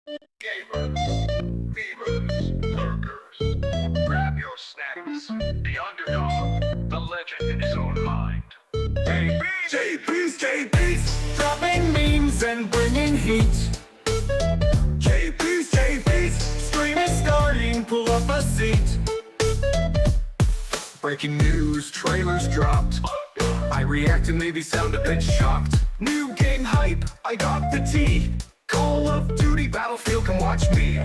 Gamers, beavers, lurkers, grab your snacks. The underdog, the legend in his own mind. Jaybeazt, dropping memes and bringing heat. Jaybeazt, stream is starting, pull up a seat. Breaking news, trailers dropped. I react and maybe sound a bit shocked. New game hype, I got the tea. Call of Duty, Battlefield, come watch me.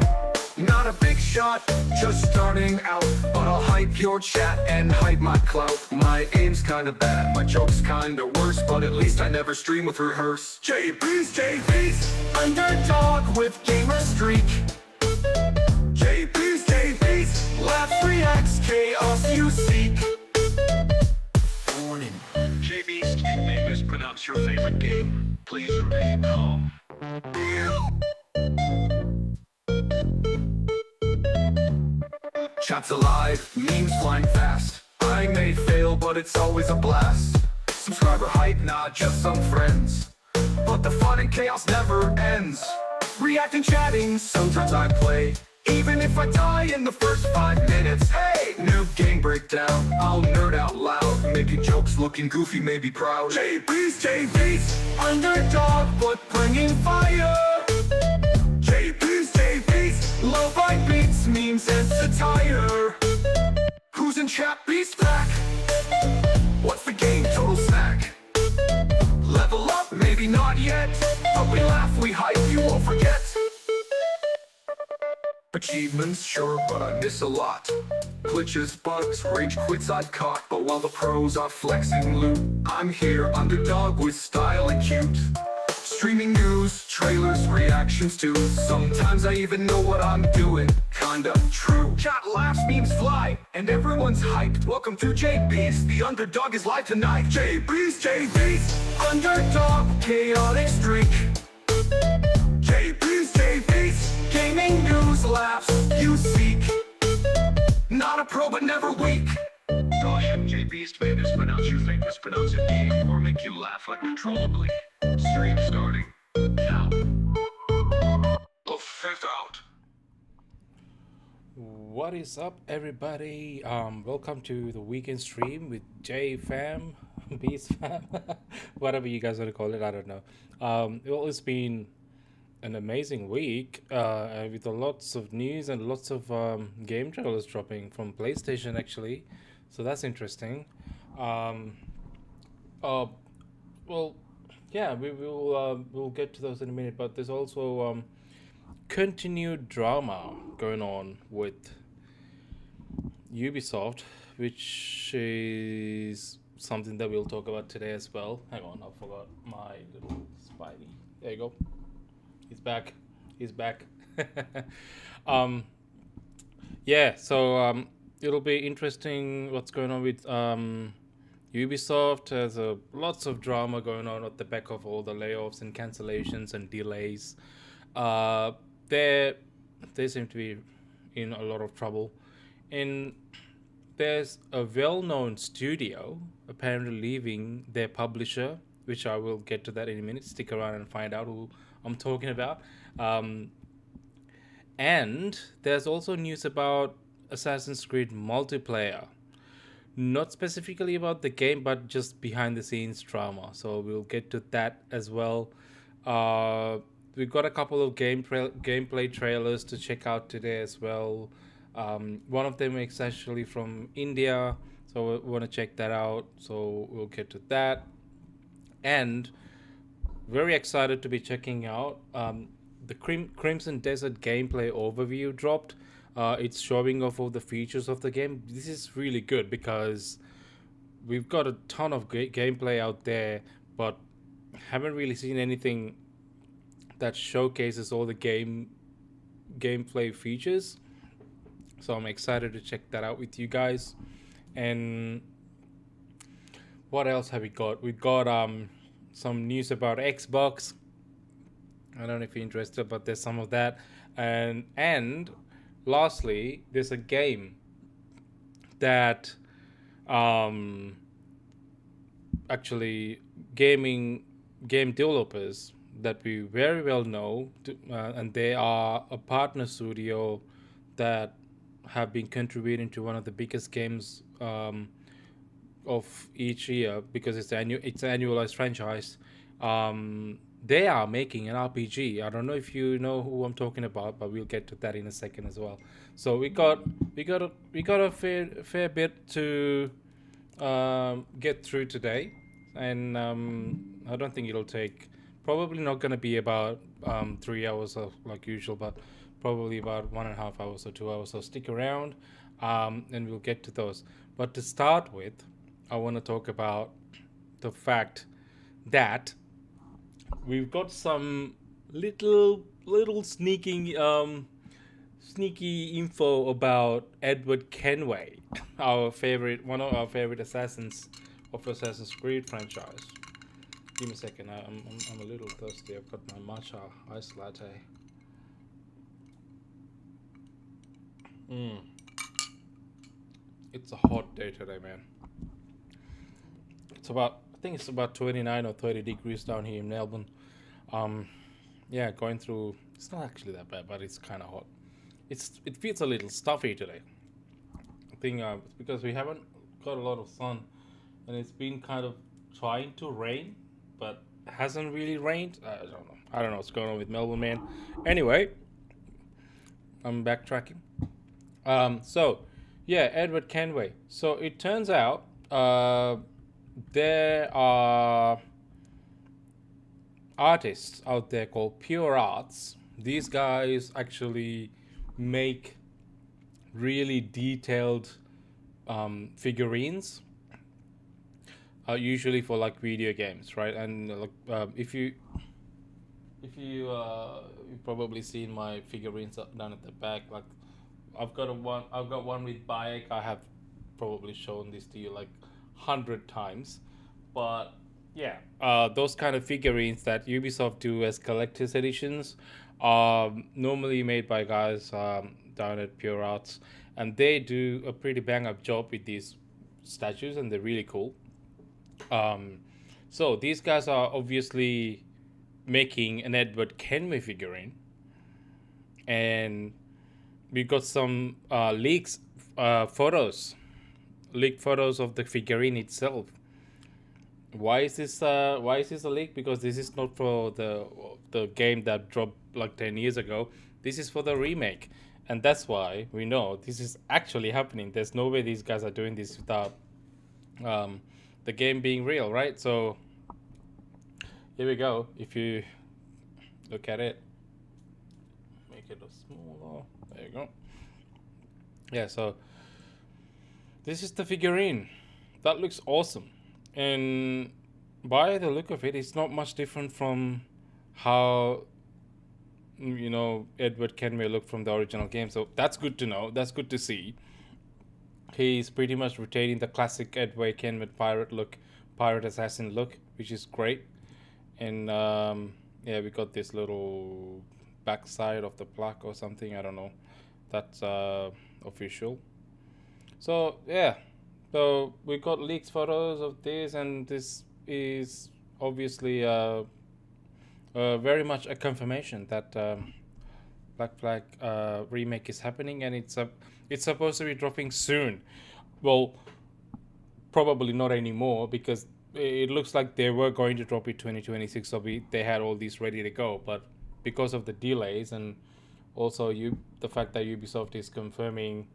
Not a big shot, just starting out, but I'll hype your chat and hype my clout. My aim's kinda bad, my joke's kinda worse, but at least I never stream with rehearse. Jaybeazt, underdog with gamer streak. Jaybeazt, laughs, reacts, chaos you seek. Warning. Jaybeazt, you may mispronounce your favorite game. Please remain calm. Chat's alive, memes flying fast. I may fail, but it's always a blast. Subscriber hype, not just some friends, but the fun and chaos never ends. Reacting, chatting, sometimes I play, even if I die in the first 5 minutes. Hey, new game breakdown, I'll nerd out loud, making jokes, looking goofy, maybe proud. Jaybeazt, underdog, but bringing fire. Jaybeazt, low by beats, memes and satire. Who's in chat? Beast back. What's the game? Total snack. Level up? Maybe not yet, but we laugh, we hype, you won't forget. Achievements, sure, but I miss a lot. Glitches, bugs, rage quits I've caught. But while the pros are flexing loot, I'm here, underdog with style and cute. Streaming news, trailers, reactions too. Sometimes I even know what I'm doing, kinda true. Chat laughs, memes fly, and everyone's hyped. Welcome to Jaybeazt, the underdog is live tonight. Jaybeazt, underdog, chaotic streak. Jaybeazt, gaming news, laughs, you seek. Not a pro, but never weak. Gosh, Jaybeazt may mispronounce your famous pronunciation game, or make you laugh uncontrollably. Stream starting now. The fifth out. What is up, everybody? Welcome to the weekend stream with J Fam, Beast Fam, whatever you guys want to call it. I don't know. Well, it's been an amazing week with lots of news and lots of game trailers dropping from PlayStation, actually. So that's interesting. Um, uh, well, yeah, we'll get to those in a minute. But there's also continued drama going on with Ubisoft, which is something that we'll talk about today as well. Hang on, I forgot my little Spidey. There you go. He's back. He's back. um, yeah, so it'll be interesting what's going on with Ubisoft. There's lots of drama going on at the back of all the layoffs and cancellations and delays. Uh, they seem to be in a lot of trouble. And there's a well-known studio apparently leaving their publisher, which I will get to that in a minute. Stick around and find out who I'm talking about. And there's also news about Assassin's Creed multiplayer. Not specifically about the game, but just behind the scenes drama. So we'll get to that as well. We've got a couple of gameplay trailers to check out today as well. One of them is actually from India, so we want to check that out. So we'll get to that. And very excited to be checking out the Crimson Desert gameplay overview dropped. It's showing off all the features of the game. This is really good because we've got a ton of gameplay out there, but haven't really seen anything that showcases all the gameplay features. So I'm excited to check that out with you guys. And what else have we got? We've got some news about Xbox. I don't know if you're interested, but there's some of that. And lastly, there's a game that actually game developers, that we very well know, and they are a partner studio that have been contributing to one of the biggest games of each year because it's an annualized franchise. They are making an RPG. I don't know if you know who I'm talking about, but we'll get to that in a second as well. So we got a fair bit to get through today, and I don't think it'll take. Probably not going to be about 3 hours of, like usual, but probably about 1.5 hours or 2 hours. So stick around, and we'll get to those. But to start with, I want to talk about the fact that we've got some little sneaky info about Edward Kenway, one of our favorite assassins of Assassin's Creed franchise. Give me a second. I'm a little thirsty. I've got my matcha iced latte. It's a hot day today, man. I think it's about 29 or 30 degrees down here in Melbourne. Yeah, going through. It's not actually that bad, but it's kind of hot. It feels a little stuffy today. I think it's because we haven't got a lot of sun, and it's been kind of trying to rain, but hasn't really rained. I don't know. I don't know what's going on with Melbourne, man. Anyway, I'm backtracking. So, yeah, Edward Kenway. So it turns out there are artists out there called Pure Arts. These guys actually make really detailed figurines, usually for like video games, right? And if you've probably seen my figurines down at the back. Like I've got one with Bayek. I have probably shown this to you like 100 times, but yeah, those kind of figurines that Ubisoft do as collector's editions are normally made by guys down at Pure Arts, and they do a pretty bang up job with these statues, and they're really cool. So these guys are obviously making an Edward Kenway figurine, and we got some leaked photos of the figurine itself. Why is this a leak? Because this is not for the game that dropped like 10 years ago. This is for the remake, and that's why we know this is actually happening. There's no way these guys are doing this without the game being real, right? So here we go. If you look at it, make it a smaller. There you go. Yeah, so this is the figurine. That looks awesome. And by the look of it, it's not much different from how Edward Kenway looked from the original game. So that's good to know. That's good to see. He's pretty much retaining the classic Edward Kenway pirate assassin look, which is great. And yeah, we got this little backside of the plaque or something. I don't know. That's official. So yeah. So we got leaked photos of this, and this is obviously very much a confirmation that Black Flag remake is happening, and it's supposed to be dropping soon. Well, probably not anymore, because it looks like they were going to drop it 2026, so they had all these ready to go, but because of the delays, and also the fact that Ubisoft is confirming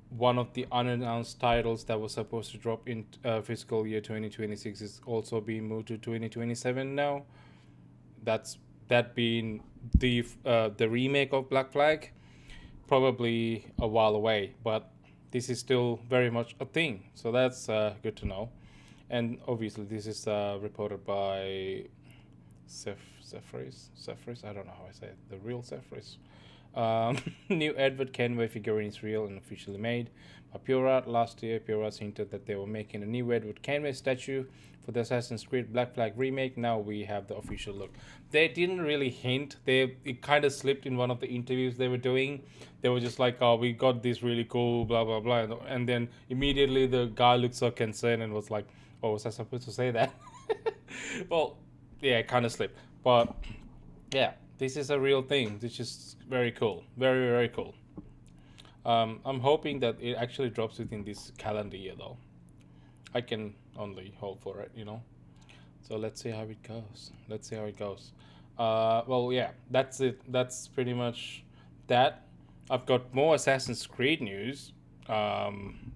one of the unannounced titles that was supposed to drop in fiscal year 2026 is also being moved to 2027 now. That being the remake of Black Flag, probably a while away, but this is still very much a thing. So that's good to know. And obviously this is reported by Cephris. I don't know how I say it. The real Cephris. New Edward Kenway figurine is real and officially made by Pure Art. Last year, Pure Art hinted that they were making a new Edward Kenway statue for the Assassin's Creed Black Flag remake. Now we have the official look. They didn't really hint. It kind of slipped in one of the interviews they were doing. They were just like, "Oh, we got this really cool, blah blah blah," and then immediately the guy looked so concerned and was like, "Oh, was I supposed to say that?" Well, yeah, it kind of slipped. But yeah, this is a real thing. This is very cool. Very, very cool. I'm hoping that it actually drops within this calendar year, though. I can only hope for it, you know. So let's see how it goes. Let's see how it goes. Well, yeah, that's it. That's pretty much that. I've got more Assassin's Creed news, um,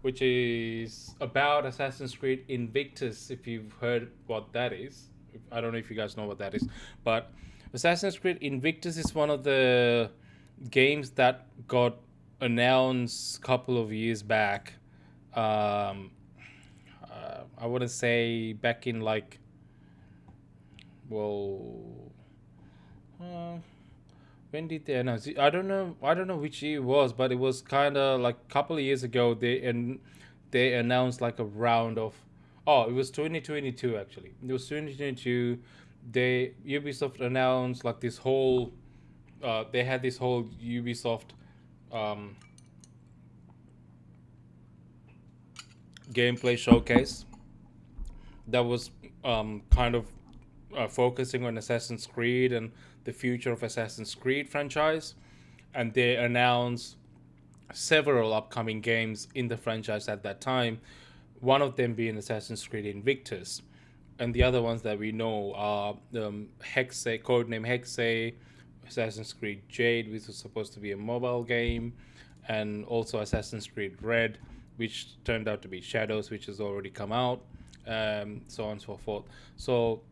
which is about Assassin's Creed Invictus. If you've heard what that is, I don't know if you guys know what that is, but Assassin's Creed Invictus is one of the games that got announced a couple of years back. Um, I want to say back in like, well, uh, when did they announce it? I don't know. I don't know which year it was, but it was kind of like a couple of years ago. They announced like a round of. Oh, it was 2022 actually. It was 2022. They Ubisoft announced like this whole. They had this whole Ubisoft um, gameplay showcase that was kind of focusing on Assassin's Creed and the future of Assassin's Creed franchise, and they announced several upcoming games in the franchise at that time. One of them being Assassin's Creed Invictus, and the other ones that we know are Hexe, codename Hexe, Assassin's Creed Jade, which was supposed to be a mobile game, and also Assassin's Creed Red, which turned out to be Shadows, which has already come out, so on and so forth. So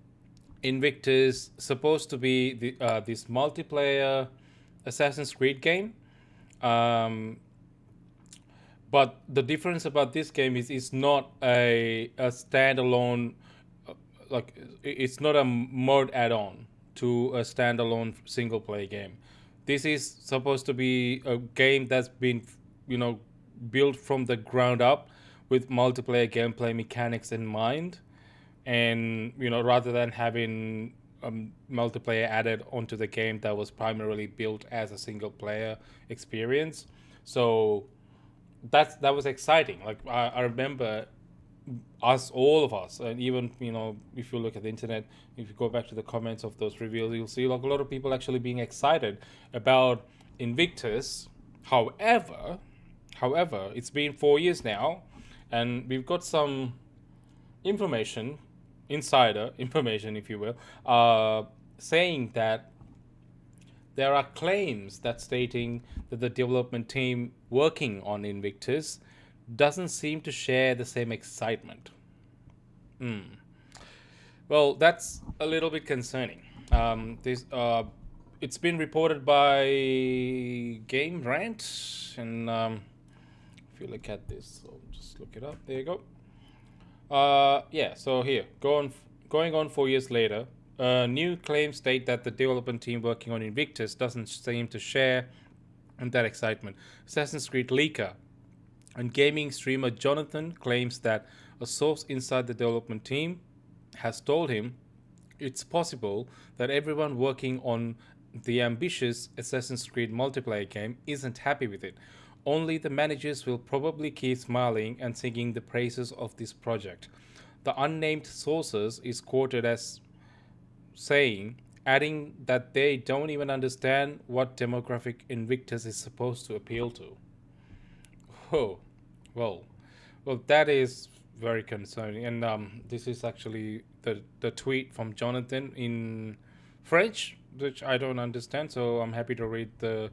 Invictus supposed to be this multiplayer Assassin's Creed game. Um, but the difference about this game is it's not a standalone, like it's not a mod add-on to a standalone single player game. This is supposed to be a game that's been, you know, built from the ground up with multiplayer gameplay mechanics in mind, and you know, rather than having multiplayer added onto the game that was primarily built as a single player experience. So that was exciting. Like I remember us, all of us, and even, you know, if you look at the internet, if you go back to the comments of those reveals, you'll see like a lot of people actually being excited about Invictus. However, it's been 4 years now, and we've got some information, insider information, if you will, saying that there are claims that stating that the development team working on Invictus doesn't seem to share the same excitement. Well, that's a little bit concerning. This It's been reported by Game Rant, and if you look at this, so just look it up. There you go. Yeah. So here, going on 4 years later, new claims state that the development team working on Invictus doesn't seem to share that excitement. Assassin's Creed leaker and gaming streamer Jonathan claims that a source inside the development team has told him it's possible that everyone working on the ambitious Assassin's Creed multiplayer game isn't happy with it. Only the managers will probably keep smiling and singing the praises of this project. The unnamed sources is quoted as saying, adding that they don't even understand what demographic Invictus is supposed to appeal to. Oh, well, that is very concerning. And this is actually the tweet from Jonathan in French, which I don't understand. So I'm happy to read the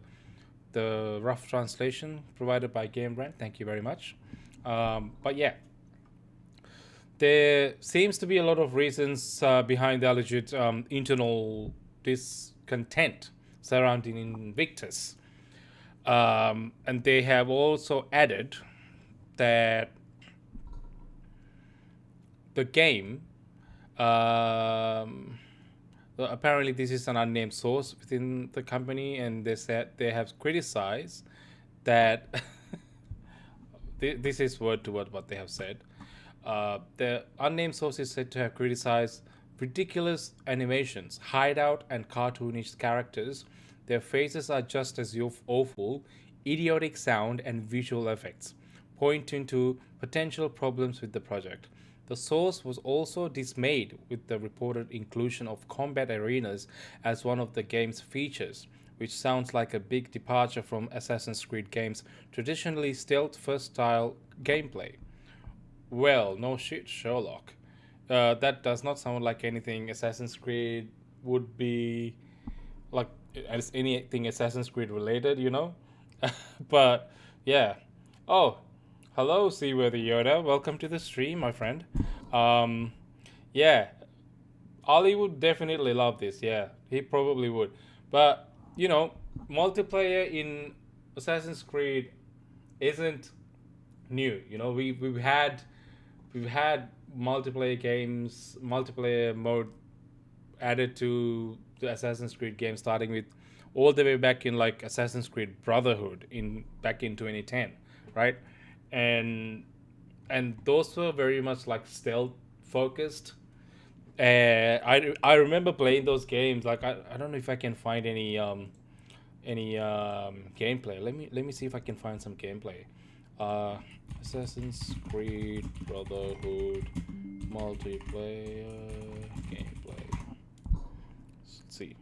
rough translation provided by Game Brand. Thank you very much. But yeah, there seems to be a lot of reasons behind the alleged internal discontent surrounding Invictus. And they have also added that the game, apparently this is an unnamed source within the company, and they said they have criticized that this is word to word what they have said. The unnamed source is said to have criticized ridiculous animations, hideout, and cartoonish characters. Their faces are just as awful, idiotic sound and visual effects, pointing to potential problems with the project. The source was also dismayed with the reported inclusion of combat arenas as one of the game's features, which sounds like a big departure from Assassin's Creed games' traditionally stealth first style gameplay. Well, no shit, Sherlock. That does not sound like anything Assassin's Creed would be like as anything Assassin's Creed related, you know? But yeah. Oh, hello, Seaworthy Yoda. Welcome to the stream, my friend. Um, yeah, Ollie would definitely love this. Yeah, he probably would. But you know, multiplayer in Assassin's Creed isn't new. You know, we've had multiplayer games, multiplayer mode added to the Assassin's Creed game, starting with all the way back in like Assassin's Creed Brotherhood in back in 2010, right? And and those were very much like stealth focused. I remember playing those games. Like I don't know if I can find any gameplay. Let me see if I can find some gameplay. Uh, Assassin's Creed Brotherhood multiplayer gameplay. Let's see.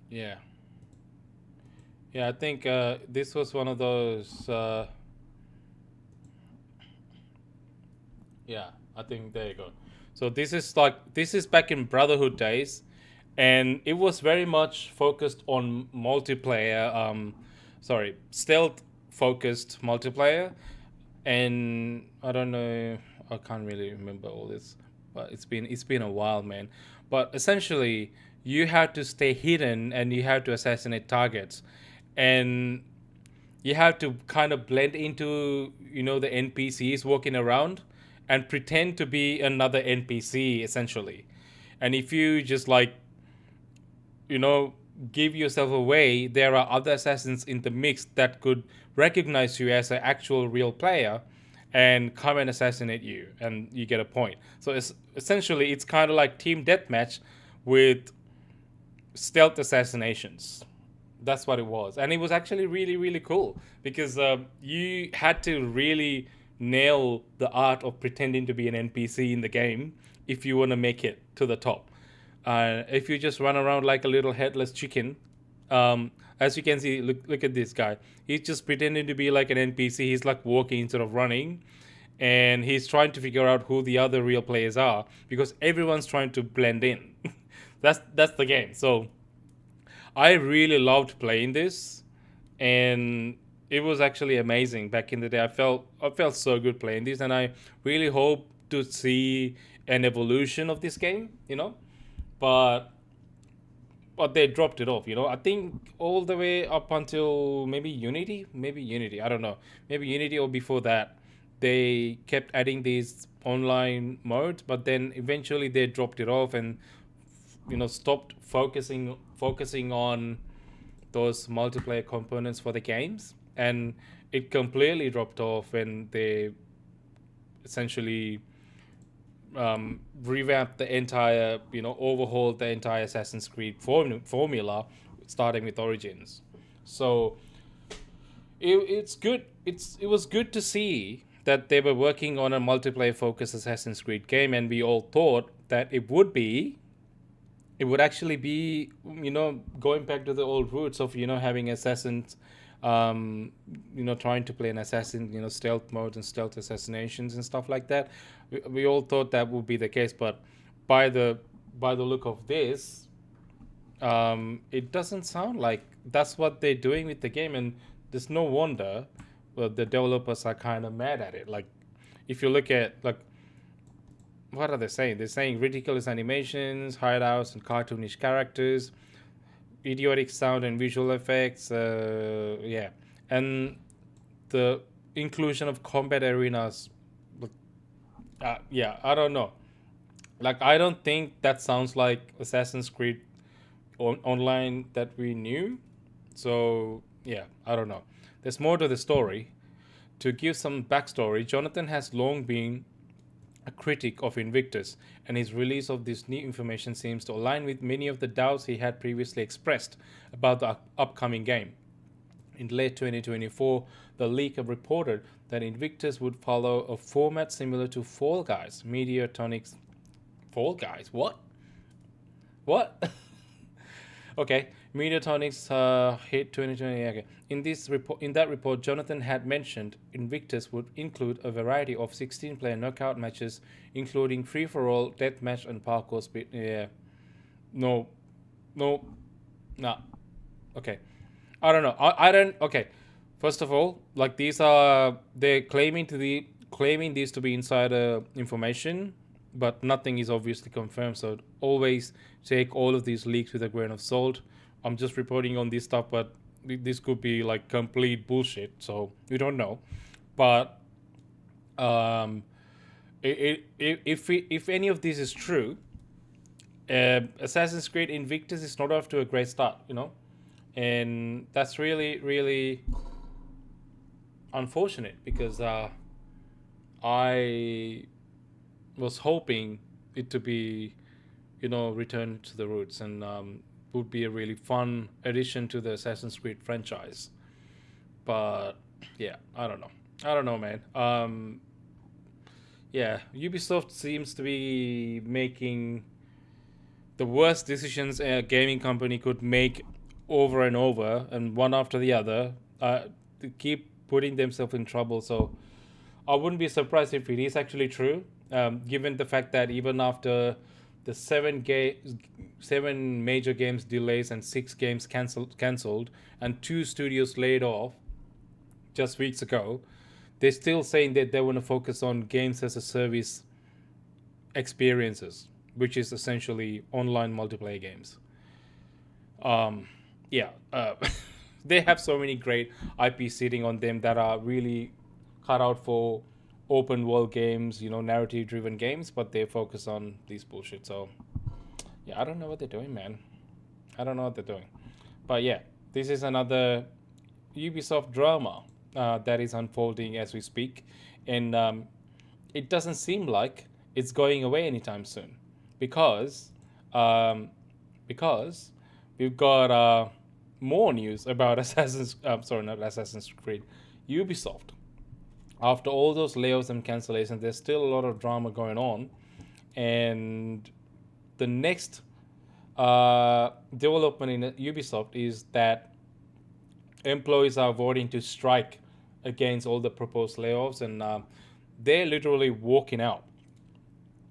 Yeah, yeah. I think this was one of those. Yeah, I think there you go. So this is back in Brotherhood days, and it was very much focused on multiplayer. Sorry, stealth focused multiplayer, and I don't know. I can't really remember all this, but it's been a while, man. But essentially, you had to stay hidden and you had to assassinate targets, and you have to kind of blend into the NPCs walking around and pretend to be another NPC essentially. And if you just like you know give yourself away, there are other assassins in the mix that could recognize you as an actual real player and come and assassinate you, and you get a point. So it's essentially it's kind of like team deathmatch with stealth assassinations. That's what it was, and it was actually really really cool because you had to really nail the art of pretending to be an NPC in the game if you want to make it to the top. If you just run around like a little headless chicken, as you can see, look at this guy. He's just pretending to be like an NPC. He's like walking instead of running, and he's trying to figure out who the other real players are because everyone's trying to blend in. That's the game. So I really loved playing this, and it was actually amazing back in the day. I felt so good playing this, and I really hope to see an evolution of this game. But they dropped it off. I think all the way up until maybe Unity. I don't know, maybe Unity or before that. They kept adding these online modes, but then eventually they dropped it off and stopped focusing on those multiplayer components for the games, and it completely dropped off when they essentially revamped the entire, overhauled the entire Assassin's Creed formula, starting with Origins. So it's good. It was good to see that they were working on a multiplayer focused Assassin's Creed game, and we all thought that it would actually be going back to the old roots of having assassins, trying to play an assassin, stealth modes and stealth assassinations and stuff like that. We all thought that would be the case, but by the look of this, it doesn't sound like that's what they're doing with the game, and there's no wonder. Well, the developers are kind of mad at it. Like, if you look at like what are they saying? They're saying ridiculous animations, hideouts, and cartoonish characters, idiotic sound and visual effects. Yeah, and the inclusion of combat arenas. Yeah, I don't know. Like, I don't think that sounds like Assassin's Creed online that we knew. So yeah, I don't know. There's more to the story. To give some backstory, Jonathan has long been a critic of Invictus, and his release of this new information seems to align with many of the doubts he had previously expressed about the upcoming game. In late 2024, the leak reported that Invictus would follow a format similar to Fall Guys. Mediatronics. Fall Guys? What? What? Okay, Mediatronics hit 2020. Okay, in that report, Jonathan had mentioned Invictus would include a variety of 16-player knockout matches, including free-for-all, deathmatch, and parkour speed. Yeah, no, no, nah. Okay, I don't know. I don't. Okay, first of all, like they're claiming these to be insider information, but nothing is obviously confirmed. So always take all of these leaks with a grain of salt. I'm just reporting on this stuff, but this could be like complete bullshit. So we don't know. But um, if any of this is true, Assassin's Creed Invictus is not off to a great start, and that's really unfortunate because I was hoping it to be, return to the roots and would be a really fun addition to the Assassin's Creed franchise. But yeah, I don't know, man. Yeah, Ubisoft seems to be making the worst decisions a gaming company could make over and over and one after the other to keep putting themselves in trouble. So I wouldn't be surprised if it is actually true, given the fact that even after the seven major games delays and 6 games cancelled and 2 studios laid off just weeks ago, they're still saying that they want to focus on games as a service experiences, which is essentially online multiplayer games. Yeah, they have so many great IP sitting on them that are really cut out for open world games, narrative driven games, but they focus on these bullshit. So yeah, I don't know what they're doing, man. I don't know what they're doing. But yeah, this is another Ubisoft drama that is unfolding as we speak, and it doesn't seem like it's going away anytime soon, because um, because we've got more news about not Assassin's Creed, Ubisoft. After all those layoffs and cancellations, there's still a lot of drama going on, and the next development in Ubisoft is that employees are voting to strike against all the proposed layoffs, and they're literally walking out.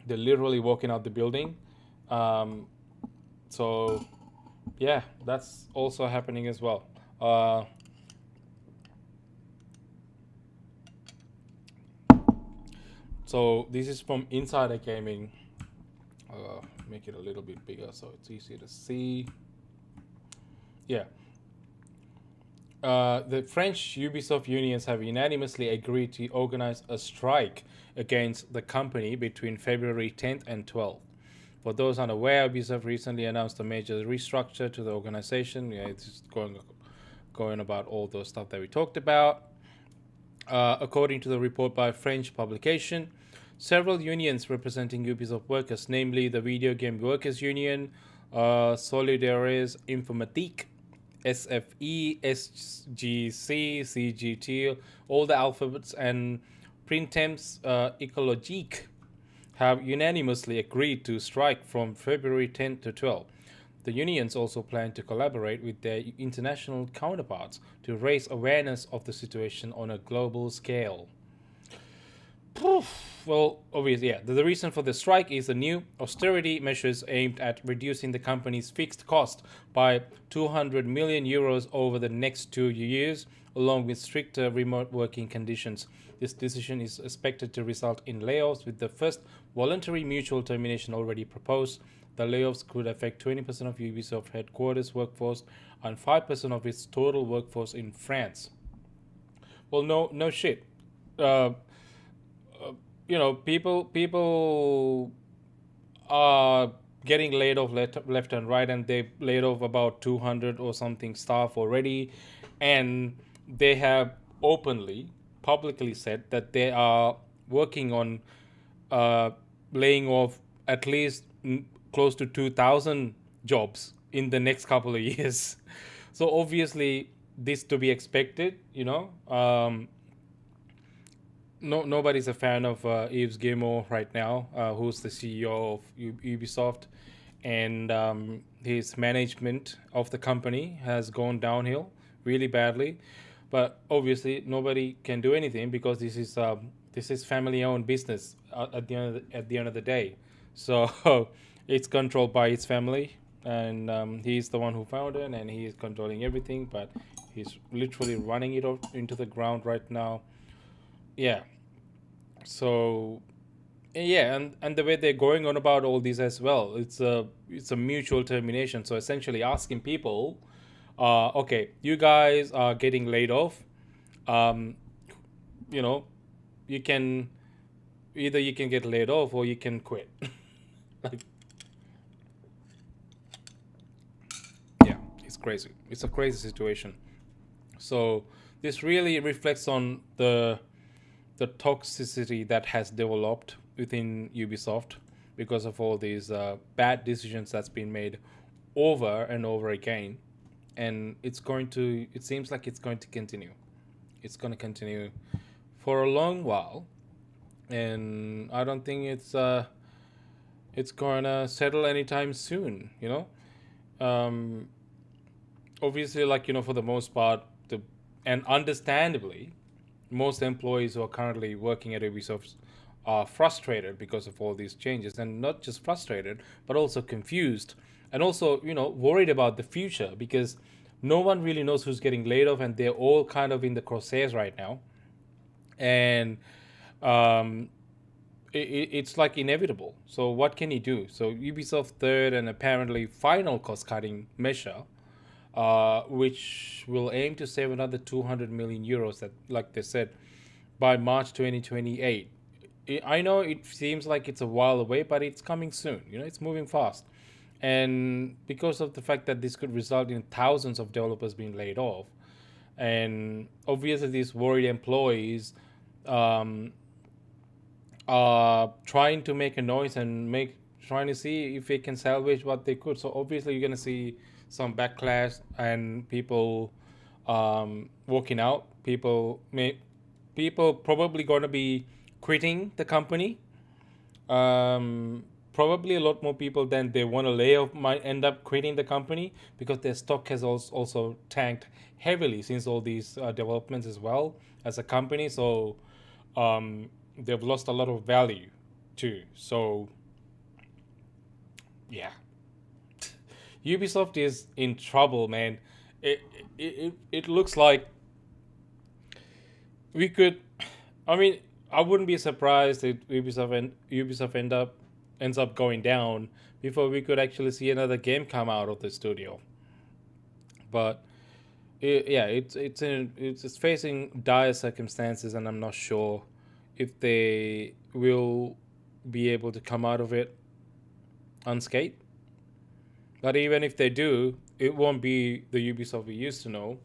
They're literally walking out the building. So, yeah, that's also happening as well. So this is from Insider Gaming. Make it a little bit bigger so it's easier to see. Yeah. The French Ubisoft unions have unanimously agreed to organize a strike against the company between February 10th and 12th. For those unaware, Ubisoft recently announced a major restructure to the organization. Yeah, it's just going about all those stuff that we talked about. According to the report by a French publication, several unions representing Ubisoft workers, namely the Video Game Workers Union, Solidaires Informatique, SFE, SGC, CGT, all the alphabets, and Printemps Ecologique have unanimously agreed to strike from February 10th to 12th. The unions also plan to collaborate with their international counterparts to raise awareness of the situation on a global scale. Well, obviously, yeah. The reason for the strike is the new austerity measures aimed at reducing the company's fixed cost by 200 million euros over the next 2 years, along with stricter remote working conditions. This decision is expected to result in layoffs, with the first voluntary mutual termination already proposed. The layoffs could affect 20% of Ubisoft headquarters workforce and 5% of its total workforce in France. Well, no shit. People are getting laid off left and right, and they laid off about 200 or something staff already, and they have publicly said that they are working on uh, laying off at least close to 2,000 jobs in the next couple of years. So obviously, this to be expected, you know. Nobody's a fan of Yves Guillemot right now, who's the CEO of Ubisoft, and his management of the company has gone downhill really badly. But obviously, nobody can do anything because this is family-owned business at the end of the day. So it's controlled by its family, and he's the one who founded it, and he is controlling everything. But he's literally running it into the ground right now. Yeah. So yeah, and the way they're going on about all these as well, it's a mutual termination. So essentially asking people, okay, you guys are getting laid off. Um, you know, you can either you can get laid off or you can quit. Like, yeah, it's crazy. It's a crazy situation. So this really reflects on the toxicity that has developed within Ubisoft because of all these bad decisions that's been made over and over again, and it seems like it's going to continue. It's going to continue for a long while, and I don't think it's going to settle anytime soon, you know. Obviously, like, you know, for the most part, and understandably, most employees who are currently working at Ubisoft are frustrated because of all these changes, and not just frustrated, but also confused, and also, you know, worried about the future because no one really knows who's getting laid off, and they're all kind of in the crosshairs right now, and um, it's like inevitable. So what can you do? So Ubisoft third and apparently final cost-cutting measure, which will aim to save another 200 million euros. That, like they said, by March 2028. I know it seems like it's a while away, but it's coming soon. You know, it's moving fast, and because of the fact that this could result in thousands of developers being laid off, and obviously these worried employees um, trying to make a noise and trying to see if they can salvage what they could. So obviously you're gonna see some backlash and people walking out. People probably gonna be quitting the company. Probably a lot more people than they want to lay off might end up quitting the company because their stock has also tanked heavily since all these developments as well as a company. So they've lost a lot of value too. So yeah, Ubisoft is in trouble, man. It looks like we could. I mean, I wouldn't be surprised if Ubisoft ends up going down before we could actually see another game come out of the studio. But yeah, it's facing dire circumstances, and I'm not sure if they will be able to come out of it unscathed. But even if they do, it won't be the Ubisoft we used to know.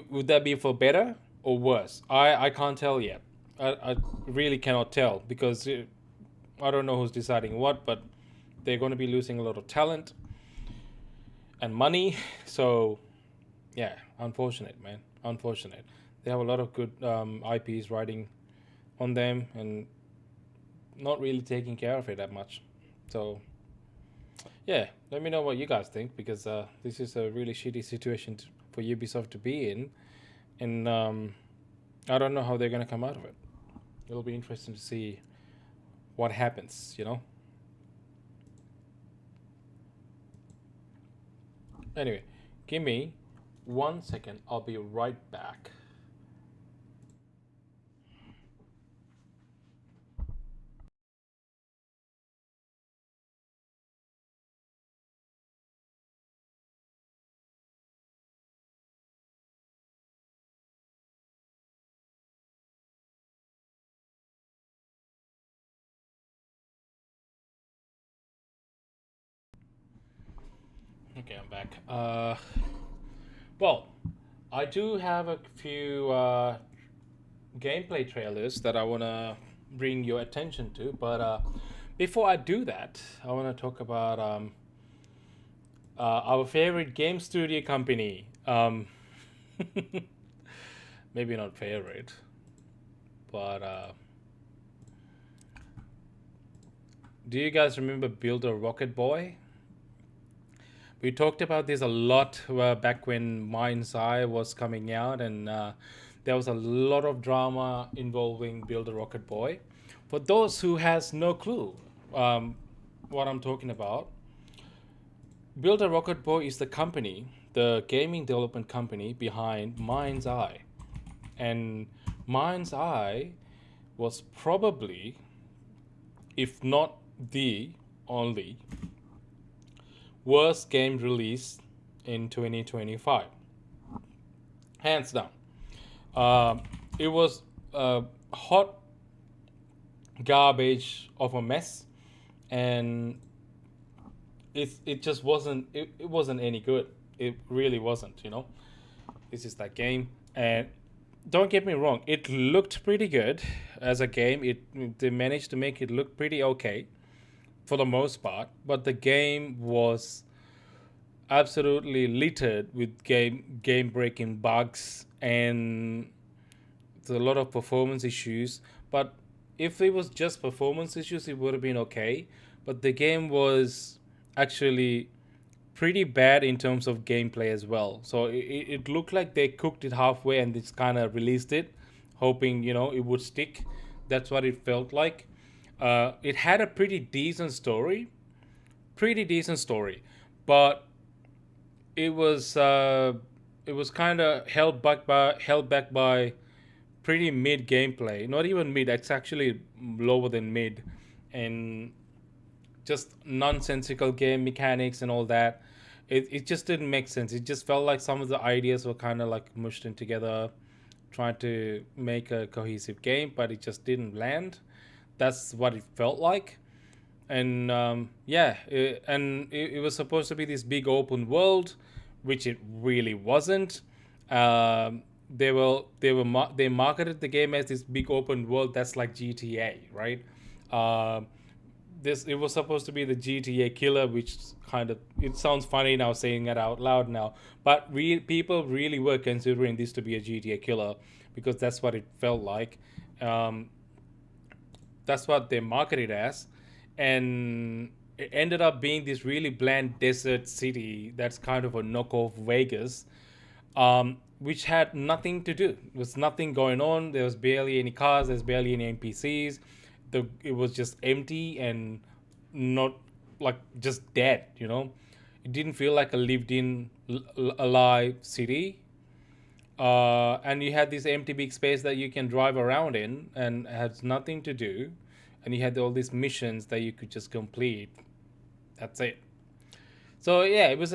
Would that be for better or worse? I can't tell yet. I really cannot tell because I don't know who's deciding what, but they're going to be losing a lot of talent and money. So, yeah, unfortunate, man. Unfortunate. They have a lot of good IPs riding on them and not really taking care of it that much. So, yeah, let me know what you guys think because this is a really shitty situation for Ubisoft to be in. And I don't know how they're going to come out of it. It'll be interesting to see what happens, you know? Anyway, give me 1 second. I'll be right back. Okay, I'm back. Well, I do have a few gameplay trailers that I wanna bring your attention to. But before I do that, I want to talk about our favorite game studio company. Maybe not favorite, but do you guys remember Builder Rocket Boy? We talked about this a lot back when Mind's Eye was coming out, and there was a lot of drama involving Builder Rocket Boy. For those who has no clue um, what I'm talking about, Builder Rocket Boy is the company, the gaming development company behind Mind's Eye, and Mind's Eye was probably, if not the only worst game release in 2025, hands down. It was a hot garbage of a mess, and it just it wasn't any good. It really wasn't. This is that game, and don't get me wrong, it looked pretty good as a game. They managed to make it look pretty okay for the most part, but the game was absolutely littered with game breaking bugs, and there's a lot of performance issues. But if it was just performance issues, it would have been okay. But the game was actually pretty bad in terms of gameplay as well. So it looked like they cooked it halfway and just kind of released it, hoping it would stick. That's what it felt like. It had a pretty decent story, but it was kind of held back by pretty mid gameplay. Not even mid. It's actually lower than mid, and just nonsensical game mechanics and all that. It just didn't make sense. It just felt like some of the ideas were kind of like mushed in together, trying to make a cohesive game, but it just didn't land. That's what it felt like. And it was supposed to be this big open world, which it really wasn't. They marketed the game as this big open world that's like GTA, right? This It was supposed to be the GTA killer, which kind of, it sounds funny now saying it out loud now, but people really were considering this to be a GTA killer because that's what it felt like. Um, that's what they marketed as, and it ended up being this really bland desert city that's kind of a knockoff Vegas, which had nothing to do. There was nothing going on. There was barely any cars. There's barely any NPCs. It was just empty and not, like, just dead. It didn't feel like a lived-in, alive city. And you had this empty big space that you can drive around in and has nothing to do, and you had all these missions that you could just complete. That's it. So yeah, it was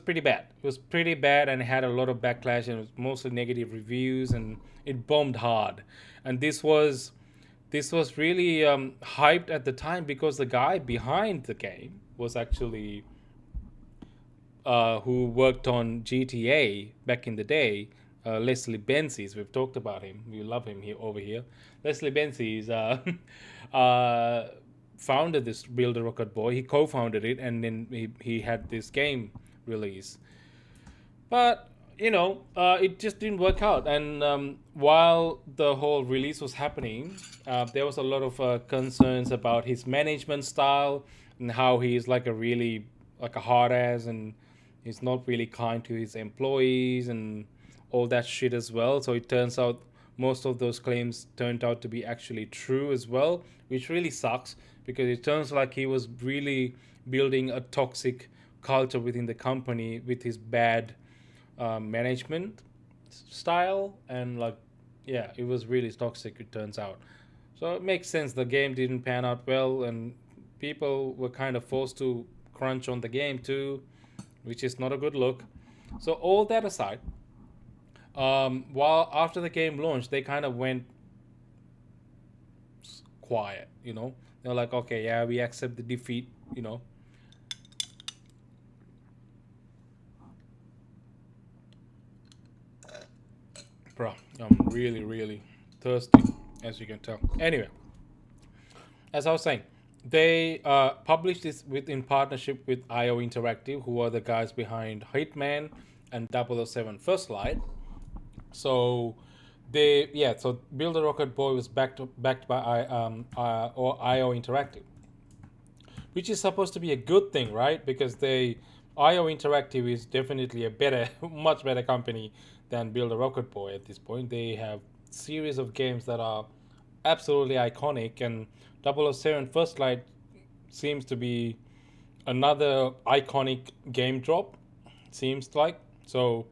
pretty bad. It was pretty bad, and it had a lot of backlash, and it was mostly negative reviews, and it bombed hard. And this was really hyped at the time because the guy behind the game was actually who worked on GTA back in the day, Leslie Benzies. We've talked about him. We love him here over here. Leslie Benzies founded this Builder Rocket Boy. He co-founded it, and then he had this game release. But it just didn't work out. And while the whole release was happening, there was a lot of concerns about his management style and how he's like a hard ass, and he's not really kind to his employees and all that shit as well. So it turns out most of those claims turned out to be actually true as well, which really sucks because it turns like he was really building a toxic culture within the company with his bad management style. And like, yeah, it was really toxic, it turns out. So it makes sense the game didn't pan out well, and people were kind of forced to crunch on the game too, which is not a good look. So all that aside, while after the game launched, they kind of went quiet. They're like, okay, yeah, we accept the defeat. Bro, I'm really, really thirsty, as you can tell. Anyway, as I was saying, they published this in partnership with IO Interactive, who are the guys behind Hitman and 007 First Light. So so Build a Rocket Boy was backed by or IO Interactive, which is supposed to be a good thing, right? Because IO Interactive is definitely a better, much better company than Build a Rocket Boy at this point. They have series of games that are absolutely iconic, and 007 First Light seems to be another iconic game drop. Seems like so.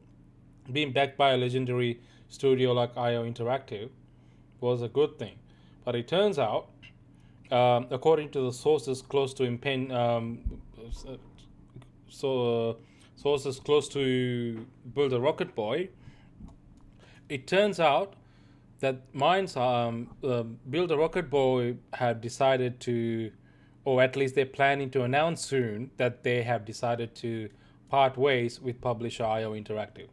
Being backed by a legendary studio like IO Interactive was a good thing, but it turns out, according to the sources close to so sources close to Build a Rocket Boy, it turns out that Build a Rocket Boy have decided to, or at least they're planning to announce soon that they have decided to part ways with publisher IO Interactive.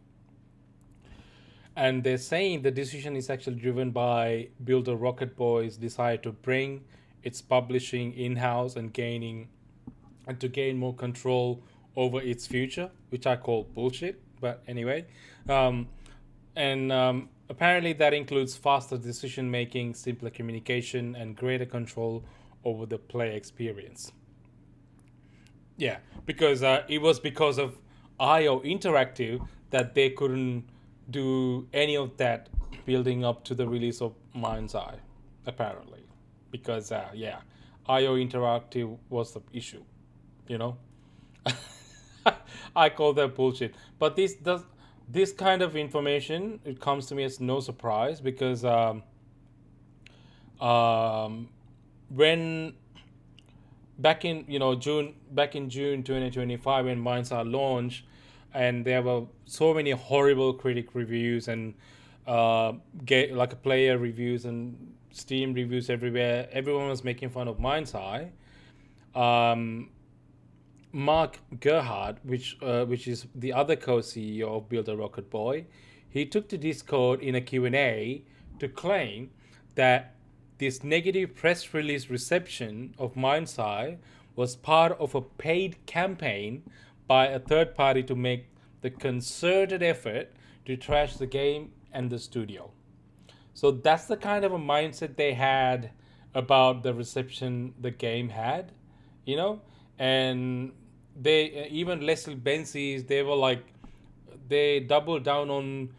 And they're saying the decision is actually driven by Build a Rocket Boy's desire to bring its publishing in-house and to gain more control over its future, which I call bullshit. But anyway, um, and apparently that includes faster decision making, simpler communication, and greater control over the play experience. Yeah, because it was because of IO Interactive that they couldn't do any of that building up to the release of Mind's Eye, apparently. Because, IO Interactive was the issue, you know? I call that bullshit. But this kind of information, it comes to me as no surprise because um, when back in June 2025 when Minds are launched, and there were so many horrible critic reviews and like player reviews and Steam reviews everywhere. Everyone was making fun of Mind's Eye. Um, Mark Gerhardt, which is the other co-CEO of Build a Rocket Boy, he took to Discord in a Q&A to claim that this negative press release reception of Mind's Eye was part of a paid campaign by a third party to make the concerted effort to trash the game and the studio. So that's the kind of a mindset they had about the reception the game had, you know? And they, even Leslie Benzies, they were like, they doubled down on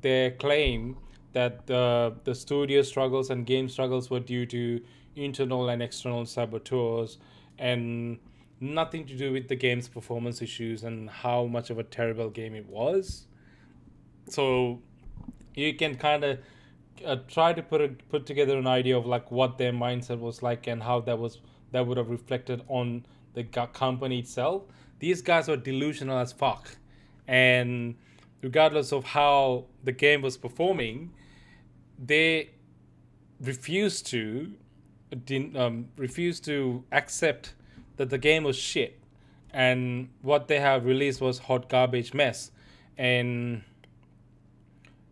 their claim that the studio struggles and game struggles were due to internal and external saboteurs and nothing to do with the game's performance issues and how much of a terrible game it was. So you can kind of try to put together an idea of like what their mindset was like and how that would have reflected on the company itself. These guys were delusional as fuck, and regardless of how the game was performing, they refused to refused to accept that the game was shit, and what they have released was hot garbage mess, and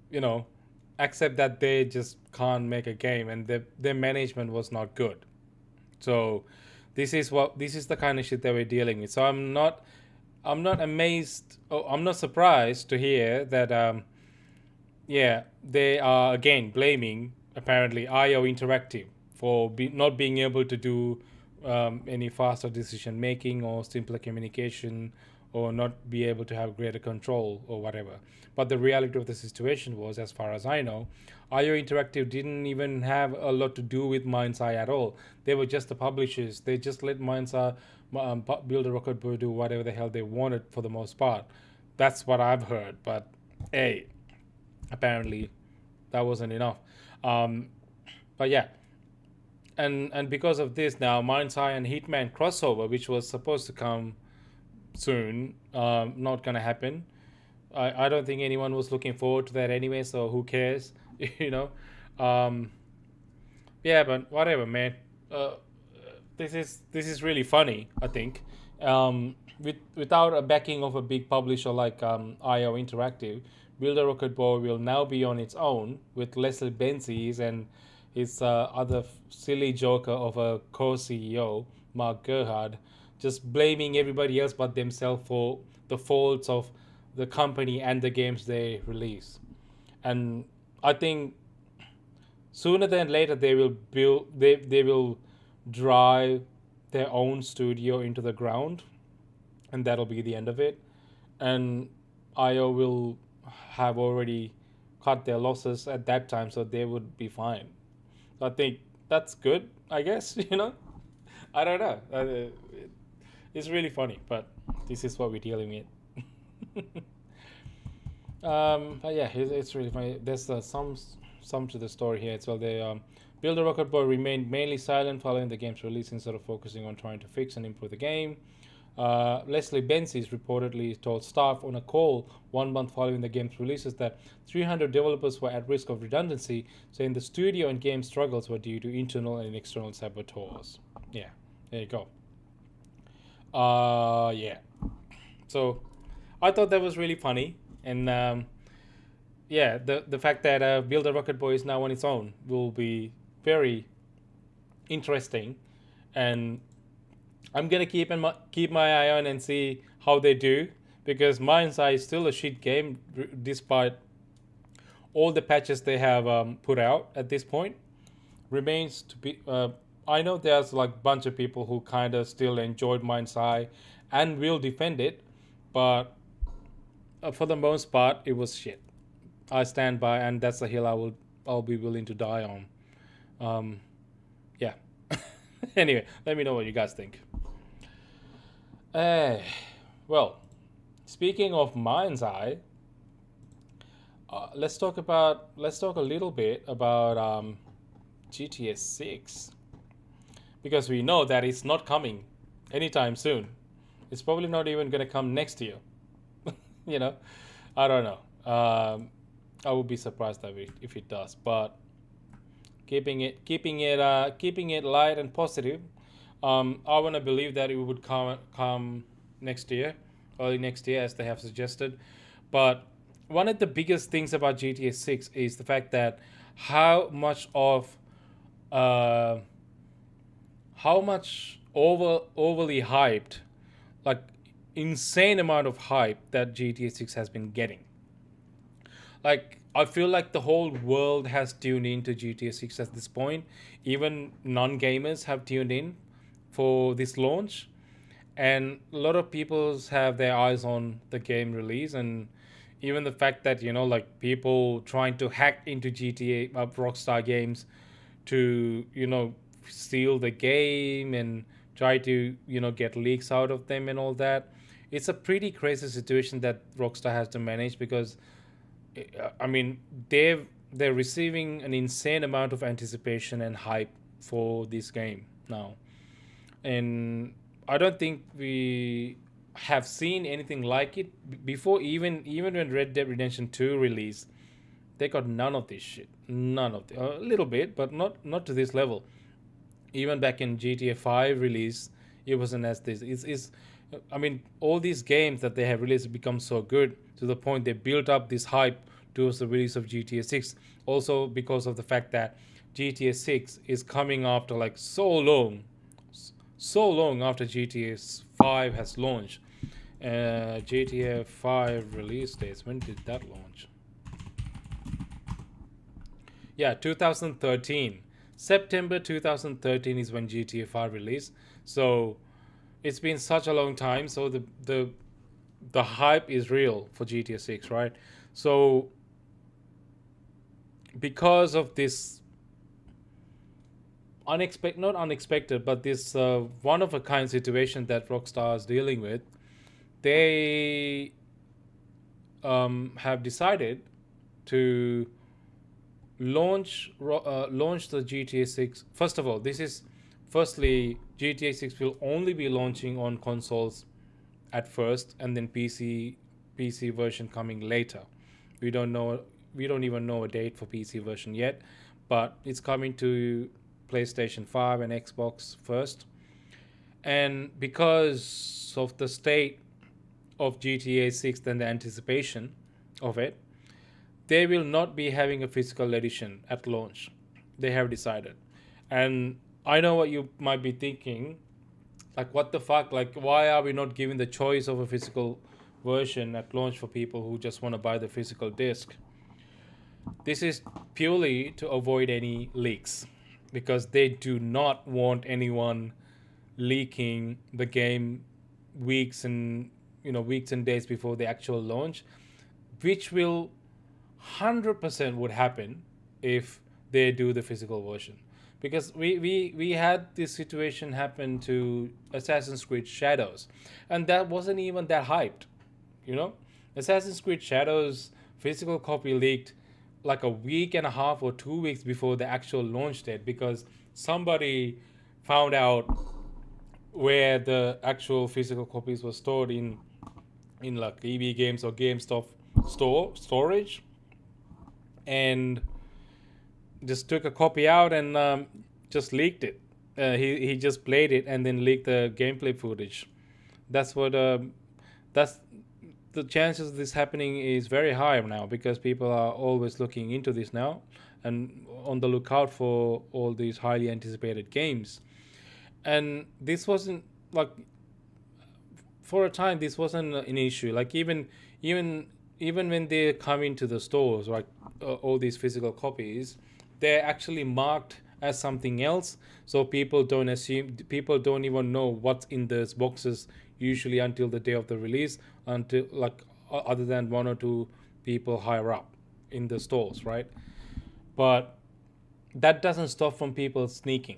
you know, accept that they just can't make a game and their management was not good. So this is the kind of shit that we're dealing with. So I'm not amazed, I'm not surprised to hear that they are again blaming apparently IO Interactive for not being able to do any faster decision making or simpler communication or not be able to have greater control or whatever. But the reality of the situation was, as far as I know, IO Interactive didn't even have a lot to do with Mind's Eye at all. They were just the publishers. They just let Mind's Eye Build a Rocket Boy do whatever the hell they wanted for the most part. That's what I've heard. But hey, apparently that wasn't enough. But yeah, and because of this now, Mind's Eye and Hitman crossover, which was supposed to come soon, not gonna happen. I don't think anyone was looking forward to that anyway, so who cares? you know. Um, yeah, but whatever, man. This is really funny. I think without a backing of a big publisher like IO Interactive, Build a Rocket Boy will now be on its own with Leslie Benzies and his other silly joker of a co-CEO, Mark Gerhard, just blaming everybody else but themselves for the faults of the company and the games they release. And I think sooner than later they will drive their own studio into the ground, and that'll be the end of it. And IO will have already cut their losses at that time, so they would be fine. I think that's good, I guess. I don't know. It's really funny, but this is what we're dealing with. But yeah, it's really funny. There's some to the story here as well. They Builder Rocket Boy remained mainly silent following the game's release instead of focusing on trying to fix and improve the game. Leslie Benzies reportedly told staff on a call 1 month following the game's releases that 300 developers were at risk of redundancy, saying the studio and game struggles were due to internal and external saboteurs. Yeah, there you go. Yeah. So I thought that was really funny, and yeah, the fact that Build a Rocket Boy is now on its own will be very interesting, and I'm gonna keep my eye on and see how they do, because Mind's Eye is still a shit game despite all the patches they have put out at this point. Remains to be. I know there's like bunch of people who kind of still enjoyed Mind's Eye and will defend it, but for the most part, it was shit. I stand by, and that's the hill I'll be willing to die on. Yeah. Anyway, let me know what you guys think. Uh, well, speaking of Mind's Eye, let's talk a little bit about GTA 6, because we know that it's not coming anytime soon. It's probably not even gonna come next year. you know, I don't know. I would be surprised if it does, but keeping it light and positive. I want to believe that it would come next year, early next year, as they have suggested. But one of the biggest things about GTA 6 is the fact that how much overly hyped, like insane amount of hype that GTA 6 has been getting. Like, I feel like the whole world has tuned into GTA 6 at this point. Even non-gamers have tuned in for this launch, and a lot of people have their eyes on the game release. And even the fact that like people trying to hack into GTA Rockstar games to steal the game and try to get leaks out of them and all that. It's a pretty crazy situation that Rockstar has to manage, because I mean, they're receiving an insane amount of anticipation and hype for this game now, and I don't think we have seen anything like it before. Even when Red Dead Redemption 2 released, they got none of this shit. None of it. A little bit, but not to this level. Even back in GTA 5 release, it wasn't as this. I mean, all these games that they have released have become so good to the point they built up this hype towards the release of GTA 6. Also because of the fact that GTA 6 is coming after like so long after GTA 5 has launched. GTA 5 release dates. When did that launch? Yeah, 2013. September 2013 is when GTA 5 released. So it's been such a long time. So the hype is real for GTA 6, right? So because of this not unexpected, but this one of a kind situation that Rockstar is dealing with, they have decided to launch the GTA 6. First of all, firstly, GTA 6 will only be launching on consoles at first, and then PC version coming later. We don't even know a date for PC version yet, but it's coming to PlayStation 5 and Xbox first. And because of the state of GTA 6 and the anticipation of it, they will not be having a physical edition at launch. They have decided. And I know what you might be thinking, like what the fuck, like why are we not giving the choice of a physical version at launch for people who just want to buy the physical disc? This is purely to avoid any leaks, because they do not want anyone leaking the game weeks and days before the actual launch, which will 100% would happen if they do the physical version. Because we had this situation happen to Assassin's Creed Shadows, and that wasn't even that hyped. you know Assassin's Creed Shadows physical copy leaked like a week and a half or 2 weeks before the actual launch date, because somebody found out where the actual physical copies were stored in like EB Games or GameStop storage, and just took a copy out and just leaked it. He just played it and then leaked the gameplay footage. That's what that's the chances of this happening is very high now, because people are always looking into this now and on the lookout for all these highly anticipated games. And this wasn't like, for a time this wasn't an issue. Like even even when they come into the stores, like all these physical copies, they're actually marked as something else, so people don't even know what's in those boxes usually until the day of the release, until like other than one or two people higher up in the stores, right? But that doesn't stop from people sneaking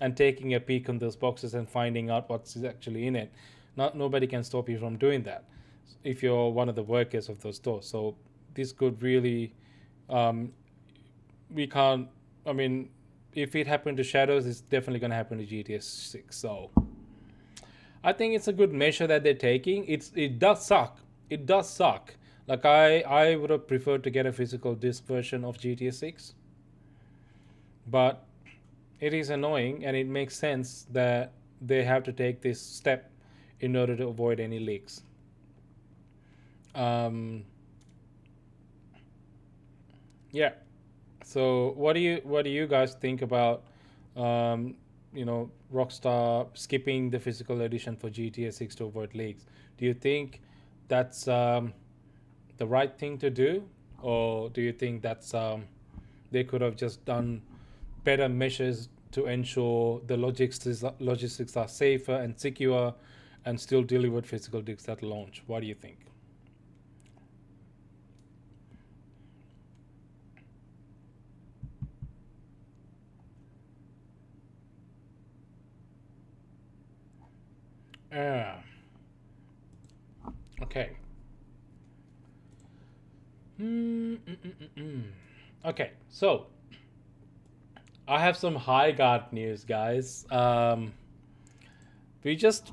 and taking a peek on those boxes and finding out what's actually in it. Not nobody can stop you from doing that if you're one of the workers of those stores. So this could really, um, we can't. I mean, if it happened to Shadows, it's definitely going to happen to GTA 6. So I think it's a good measure that they're taking. It does suck. It does suck. Like I would have preferred to get a physical disc version of GTA 6, but it is annoying, and it makes sense that they have to take this step in order to avoid any leaks. Um, yeah. So what do you guys think about Rockstar skipping the physical edition for GTA 6 to avoid leaks? Do you think that's the right thing to do, or do you think that's they could have just done better measures to ensure the logistics are safer and secure, and still delivered physical discs at launch? What do you think? Uh, okay. Mm. Okay, so I have some high guard news, guys. We just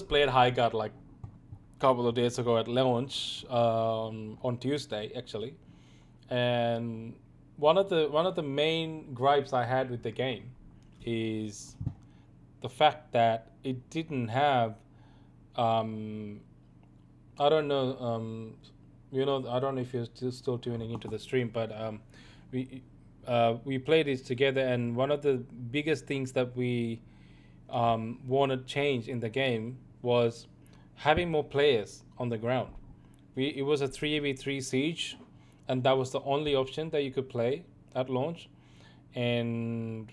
played high guard like a couple of days ago at launch, on Tuesday actually, and one of the main gripes I had with the game is the fact that it didn't have, um, I don't know. I don't know if you're still tuning into the stream, but we we played this together, and one of the biggest things that we wanted change in the game was having more players on the ground. It was a 3v3 siege, and that was the only option that you could play at launch, and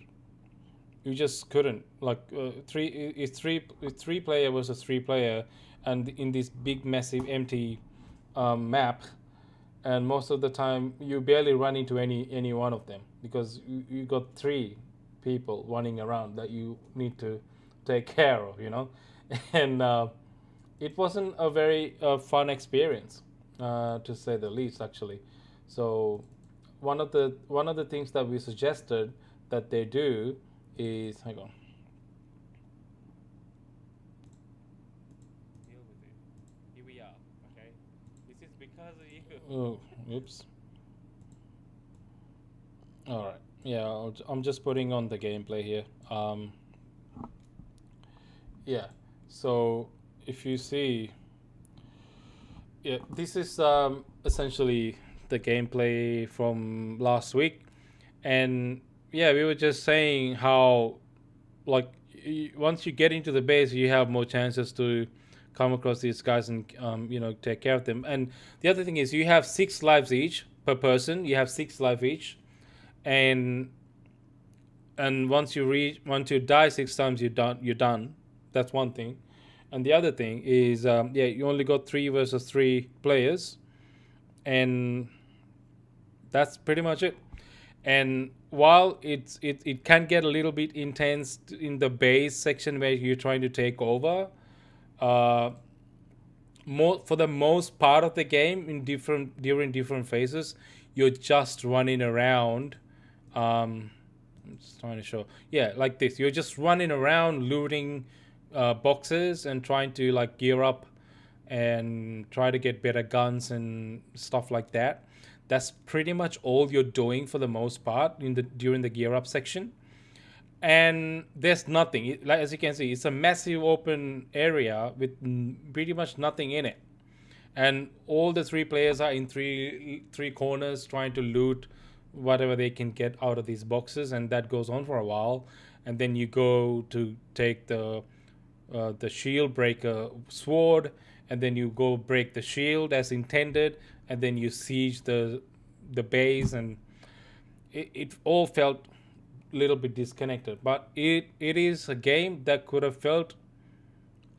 you just couldn't, like, it's three player versus three player, and in this big massive empty map, and most of the time you barely run into any one of them, because you got three people running around that you need to take care of, and it wasn't a very fun experience, to say the least, actually. So one of the things that we suggested that they do is, hang on. Deal with it. Here we are. Okay. This is because of you. Oh, oops. All right. Yeah, I'm just putting on the gameplay here. Yeah. So if you see, yeah, this is essentially the gameplay from last week, And yeah, we were just saying how, like, once you get into the base, you have more chances to come across these guys and take care of them. And the other thing is, you have 6 lives each per person. You have 6 lives each, and once you die 6 times, you're done. You're done. That's one thing. And the other thing is, yeah, you only got 3 versus 3 players, and that's pretty much it. And while it can get a little bit intense in the base section where you're trying to take over, uh, more for the most part of the game, in different during different phases, you're just running around. I'm just trying to show, yeah, like this. You're just running around looting boxes and trying to like gear up and try to get better guns and stuff like that. That's pretty much all you're doing for the most part in the during the gear up section. And there's nothing. Like as you can see, it's a massive open area with pretty much nothing in it. And all the 3 players are in three corners trying to loot whatever they can get out of these boxes, and that goes on for a while. And then you go to take the shield breaker sword, and then you go break the shield as intended, and then you siege the base, and it all felt a little bit disconnected. But it is a game that could have felt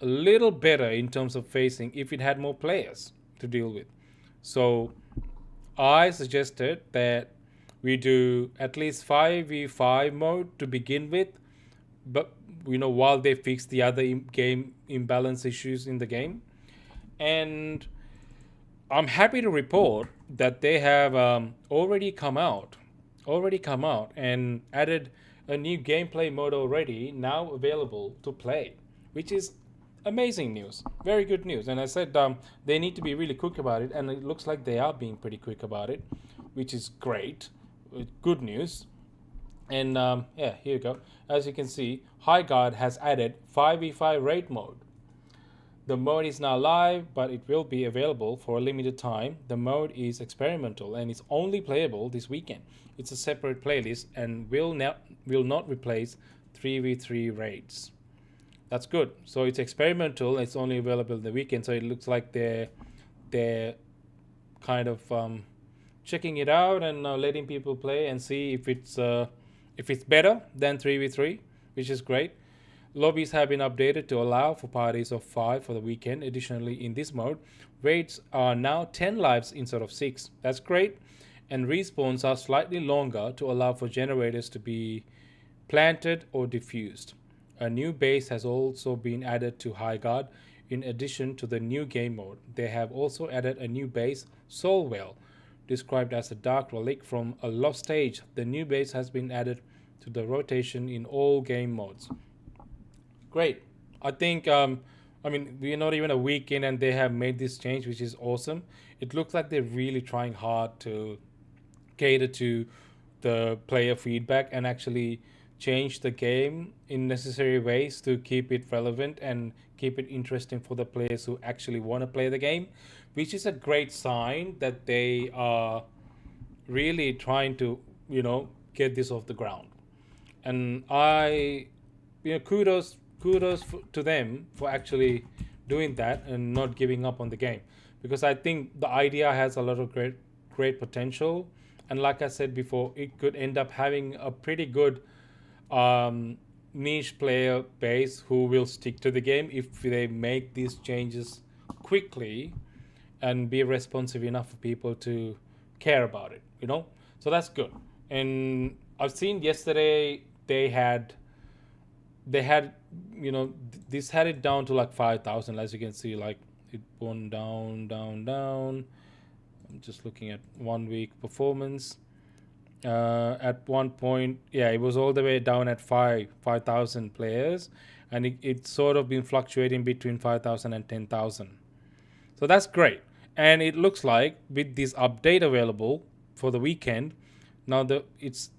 a little better in terms of facing if it had more players to deal with. So I suggested that we do at least 5v5 mode to begin with, but while they fix the other game imbalance issues in the game. And I'm happy to report that they have already come out and added a new gameplay mode already now available to play, which is amazing news, very good news. And I said they need to be really quick about it, and it looks like they are being pretty quick about it, which is great, good news. And yeah, here you go. As you can see, High Guard has added 5v5 raid mode. The mode is now live, but it will be available for a limited time. The mode is experimental and it's only playable this weekend. It's a separate playlist and will not replace 3v3 raids. That's good. So it's experimental. It's only available in the weekend. So it looks like they're kind of checking it out and letting people play and see if it's better than 3v3, which is great. Lobbies have been updated to allow for parties of 5 for the weekend. Additionally, in this mode, raids are now 10 lives instead of 6. That's great. And respawns are slightly longer to allow for generators to be planted or diffused. A new base has also been added to High Guard. In addition to the new game mode, they have also added a new base, Soulwell, described as a dark relic from a lost stage. The new base has been added to the rotation in all game modes. Great. I think, we're not even a week in and they have made this change, which is awesome. It looks like they're really trying hard to cater to the player feedback and actually change the game in necessary ways to keep it relevant and keep it interesting for the players who actually want to play the game, which is a great sign that they are really trying to, get this off the ground. And kudos to them for actually doing that and not giving up on the game, because I think the idea has a lot of great potential. And like I said before, it could end up having a pretty good niche player base who will stick to the game if they make these changes quickly and be responsive enough for people to care about it, so that's good. And I've seen yesterday they had this had it down to like 5,000. As you can see, like it went down. I'm just looking at 1 week performance. At one point, yeah, it was all the way down at 5,000 players, and it's sort of been fluctuating between 5,000 and 10,000. So that's great. And it looks like with this update available for the weekend, now it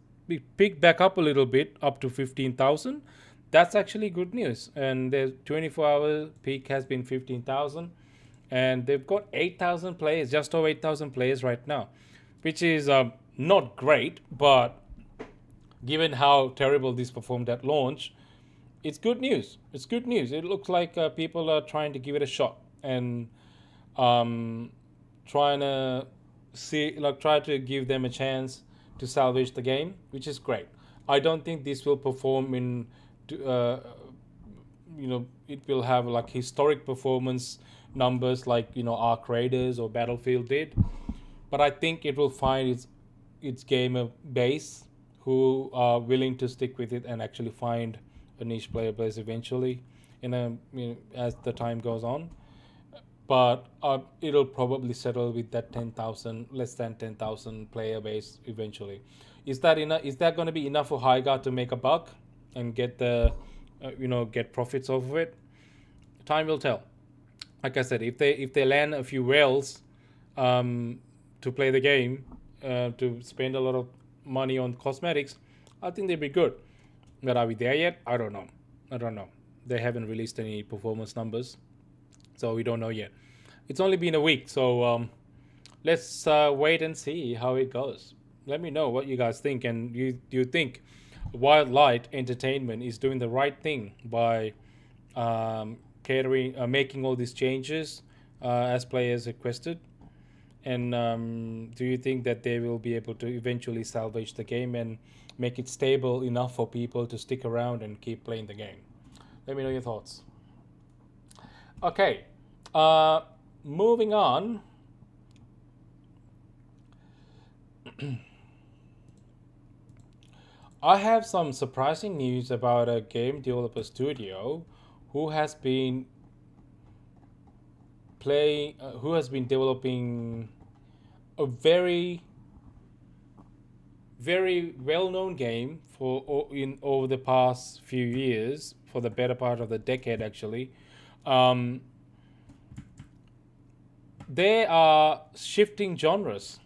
picked back up a little bit up to 15,000. That's actually good news. And the 24-hour peak has been 15,000, and they've got 8,000 players, just over 8,000 players right now, which is not great, but given how terrible this performed at launch, it's good news. It's good news. It looks like people are trying to give it a shot and um, trying to try to give them a chance to salvage the game, which is great. I don't think this will perform in, uh, it will have like historic performance numbers like Arc Raiders or Battlefield did, but I think it will find its gamer base who are willing to stick with it and actually find a niche player base eventually, as the time goes on. But it'll probably settle with that 10,000, less than 10,000 player base eventually. Is that enough? Is that going to be enough for Hygar to make a buck and get get profits off of it? Time will tell. Like I said, if they land a few whales to play the game, to spend a lot of money on cosmetics, I think they'd be good. But are we there yet? I don't know. They haven't released any performance numbers, so we don't know yet. It's only been a week, so let's wait and see how it goes. Let me know what you guys think, and do you think Wildlight Entertainment is doing the right thing by making all these changes as players requested? And do you think that they will be able to eventually salvage the game and make it stable enough for people to stick around and keep playing the game? Let me know your thoughts. Okay, moving on. I have some surprising news about a game developer studio who has been developing a very very well-known game over the past few years, for the better part of the decade actually. They are shifting genres,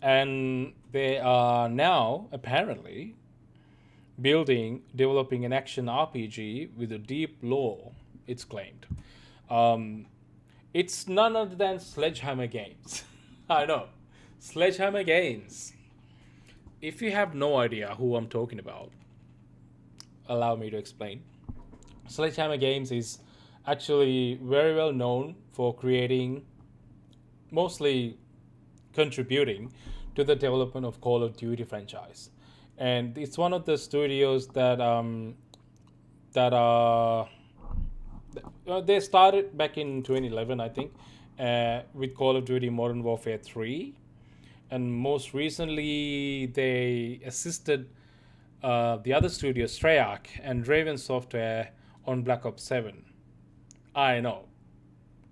and they are now apparently developing an action RPG with a deep lore, it's claimed. It's none other than Sledgehammer Games. I know. Sledgehammer Games. If you have no idea who I'm talking about, allow me to explain. Sledgehammer Games is actually very well known for creating, mostly contributing to the development of Call of Duty franchise. And it's one of the studios that they started back in 2011, I think, with Call of Duty Modern Warfare 3, and most recently they assisted the other studios, Treyarch and Raven Software, on Black Ops 7. I know,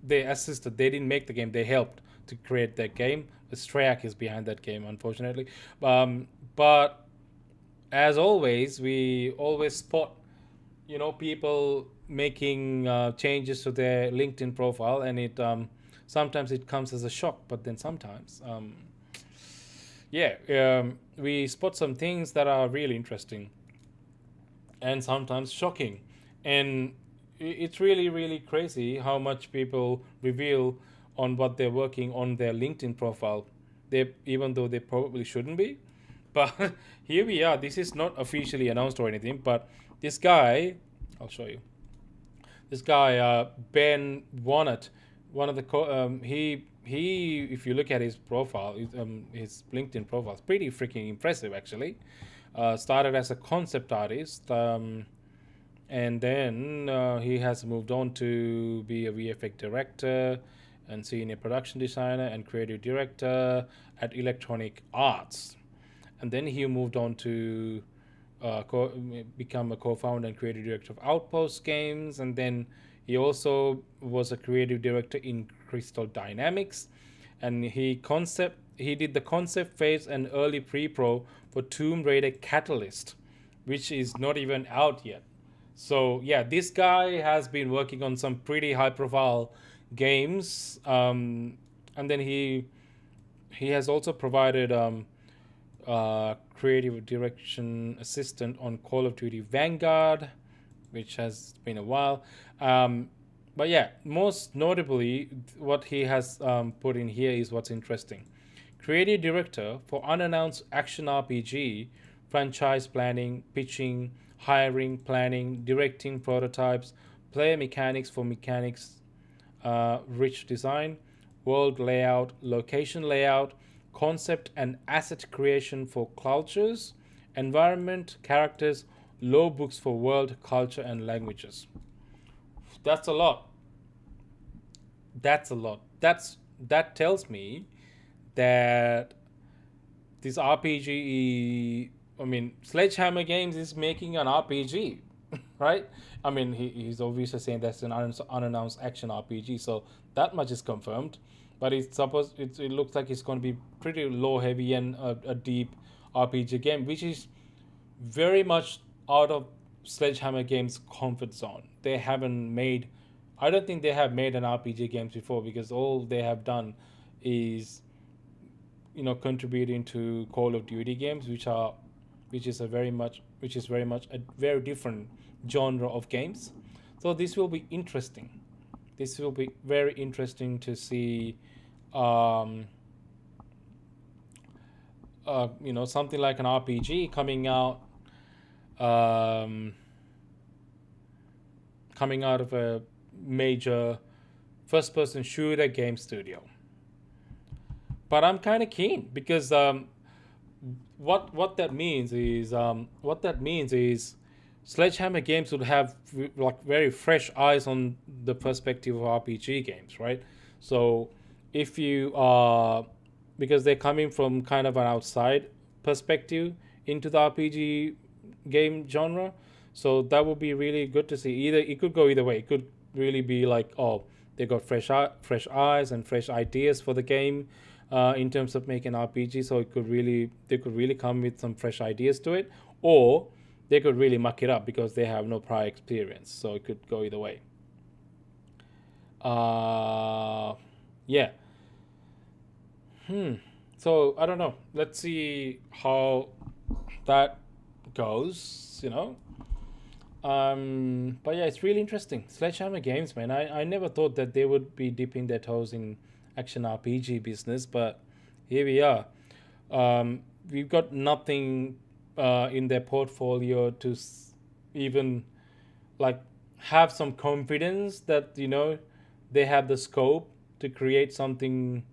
they assisted. They didn't make the game. They helped to create that game. Treyarch is behind that game, unfortunately. But as always, we always spot, people making changes to their LinkedIn profile, and it sometimes it comes as a shock, but then sometimes, we spot some things that are really interesting, and sometimes shocking, and it's really really crazy how much people reveal on what they're working on their LinkedIn profile. Even though they probably shouldn't be. But here we are. This is not officially announced or anything, but this guy, I'll show you. This guy, Ben Wannett, one of the he if you look at his profile, his LinkedIn profile, it's pretty freaking impressive actually. Started as a concept artist, and then he has moved on to be a VFX director and senior production designer and creative director at Electronic Arts. And then he moved on to become a co-founder and creative director of Outpost Games. And then he also was a creative director in Crystal Dynamics. And he did the concept phase and early pre-pro for Tomb Raider Catalyst, which is not even out yet. So yeah, this guy has been working on some pretty high-profile games, and then he has also provided creative direction assistant on Call of Duty Vanguard, which has been a while. But yeah, most notably, what he has put in here is what's interesting. Creative director for unannounced action RPG franchise planning, pitching, hiring, planning, directing prototypes, player mechanics for mechanics, rich design, world layout, location layout, concept and asset creation for cultures, environment, characters, law books for world, culture, and languages. That's a lot. That's a lot. That tells me that this RPG, I mean, Sledgehammer Games is making an RPG, right? I mean, he's obviously saying that's an unannounced action RPG, so that much is confirmed. But it looks like it's going to be pretty low heavy and a deep RPG game, which is very much out of Sledgehammer Games' comfort zone. They haven't made, I don't think they have made an RPG games before because all they have done is contributing to Call of Duty games, which is very much a very different genre of games. So this will be interesting. This will be very interesting to see. Um, Something like an RPG um, coming out of a major first-person shooter game studio. But I'm kind of keen because what that means is Sledgehammer Games would have like very fresh eyes on the perspective of RPG games, right? So if you are, because they're coming from kind of an outside perspective into the RPG game genre, so that would be really good to see. Either it could go either way. It could really be like, oh, they got fresh eyes and fresh ideas for the game in terms of making RPG. So they could really come with some fresh ideas to it, or they could really muck it up because they have no prior experience. So it could go either way. Yeah. So I don't know. Let's see how that goes. But yeah, it's really interesting. Sledgehammer Games, man. I never thought that they would be dipping their toes in action RPG business, but here we are. We've got nothing in their portfolio to even like have some confidence that they have the scope to create something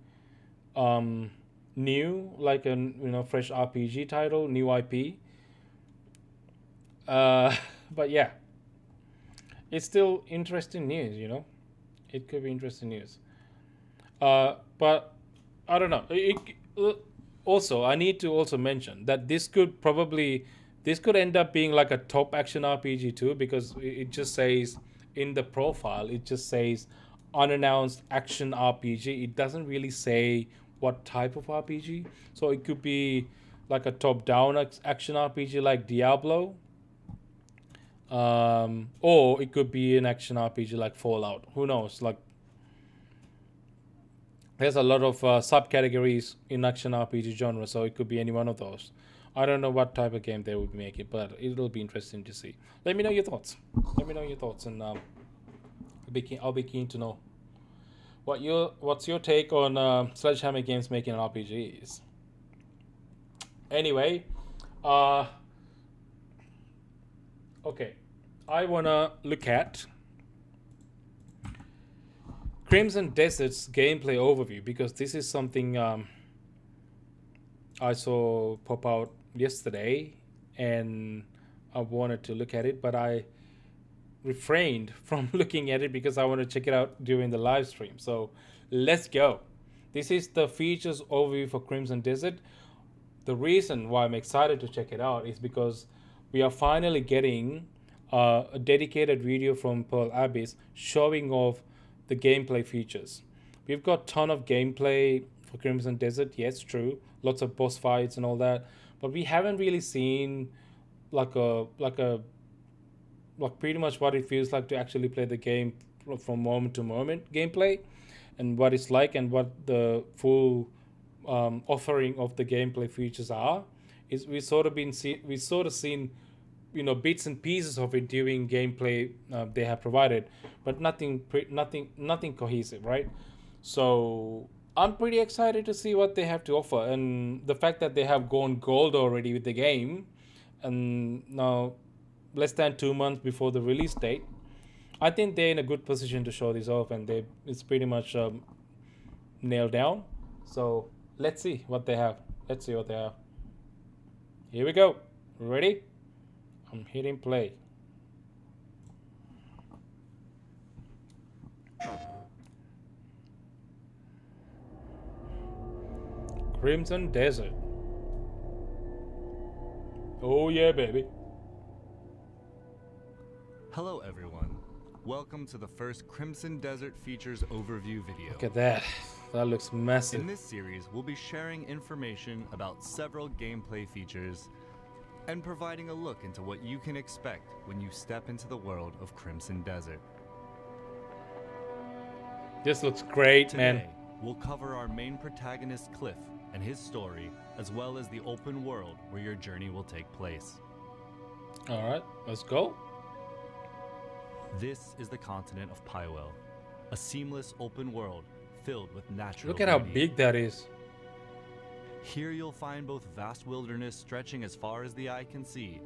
new, like a fresh RPG title, new IP. But yeah, it's still interesting news. It could be interesting news. But I don't know. Also, I need to also mention that this could end up being like a top action RPG too, because it just says in the profile, it just says unannounced action RPG. It doesn't really say what type of RPG. So it could be like a top-down action RPG like Diablo, or it could be an action RPG like Fallout. Who knows? Like, there's a lot of subcategories in action RPG genre, so it could be any one of those. I don't know what type of game they would make it, but it'll be interesting to see. Let me know your thoughts. Let me know your thoughts, and I'll be keen to know what's your take on Sledgehammer Games making RPGs. Anyway, okay, I wanna look at Crimson Desert's gameplay overview, because this is something I saw pop out yesterday and I wanted to look at it, but I refrained from looking at it because I want to check it out during the live stream. So let's go. This is the features overview for Crimson Desert. The reason why I'm excited to check it out is because we are finally getting a dedicated video from Pearl Abyss showing off the gameplay features. We've got ton of gameplay for Crimson Desert, yes, true, lots of boss fights and all that, but we haven't really seen like pretty much what it feels like to actually play the game from moment to moment gameplay, and what it's like, and what the full offering of the gameplay features are. Is we sort of seen bits and pieces of it during gameplay they have provided, but nothing cohesive, right? So I'm pretty excited to see what they have to offer, and the fact that they have gone gold already with the game and now less than 2 months before the release date, I think they're in a good position to show this off, and it's pretty much nailed down. So let's see what they have. Let's see what they have. Here we go. Ready? I'm hitting play. Crimson Desert. Oh yeah, baby. Hello everyone. Welcome to the first Crimson Desert Features overview video. Look at that. That looks massive. In this series, we'll be sharing information about several gameplay features and providing a look into what you can expect when you step into the world of Crimson Desert. This looks great, Today, man. we'll cover our main protagonist Cliff and his story, as well as the open world where your journey will take place. All right, let's go. This is the continent of Pywell, a seamless open world filled with natural Look at how beauty. big that is. Here you'll find both vast wilderness stretching as far as the eye can see,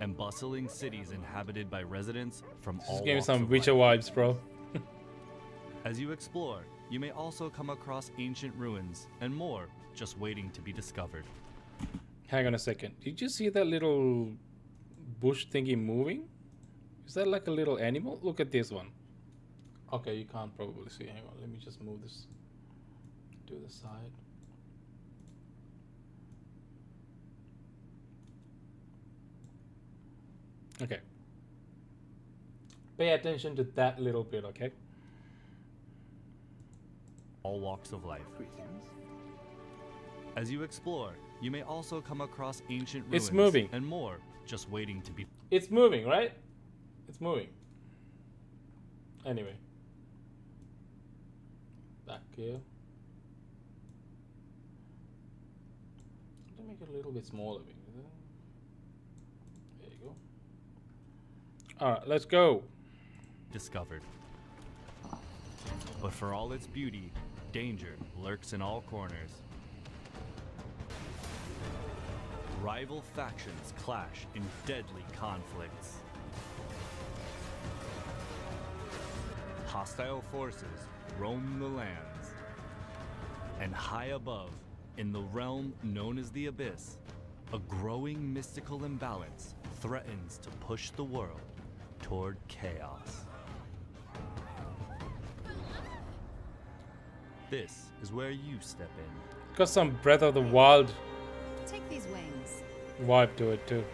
and bustling cities inhabited by residents from all Just give me walks some of Witcher life. vibes, bro. As you explore, you may also come across ancient ruins and more just waiting to be discovered. Hang on a second. Did you see that little bush thingy moving? Is that like a little animal? Look at this one. Okay, you can't probably see. Hang on, let me just move this to the side. Okay. Pay attention to that little bit, okay? All walks of life. As you explore, you may also come across ancient ruins It's moving. and more just waiting to be. It's moving, right? It's moving. Anyway. Back here. Let me make it a little bit smaller. There you go. Alright, let's go. Discovered. But for all its beauty, danger lurks in all corners. Rival factions clash in deadly conflicts. Hostile forces roam the lands. And high above, in the realm known as the Abyss, a growing mystical imbalance threatens to push the world toward chaos. This is where you step in. Got some Breath of the Wild Take these wings. vibe to it too.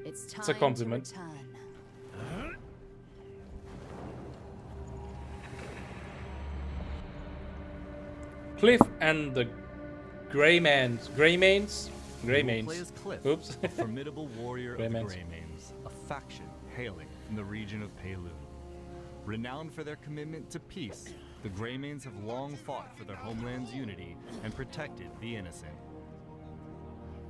It's time a compliment. to return. Cliff and the Greymanes. Greymanes? You will play Greymanes. as Cliff, Oops. a formidable warrior of the Greymanes. Greymanes, a faction hailing from the region of Payloon. Renowned for their commitment to peace, the Greymanes have long fought for their homeland's unity and protected the innocent.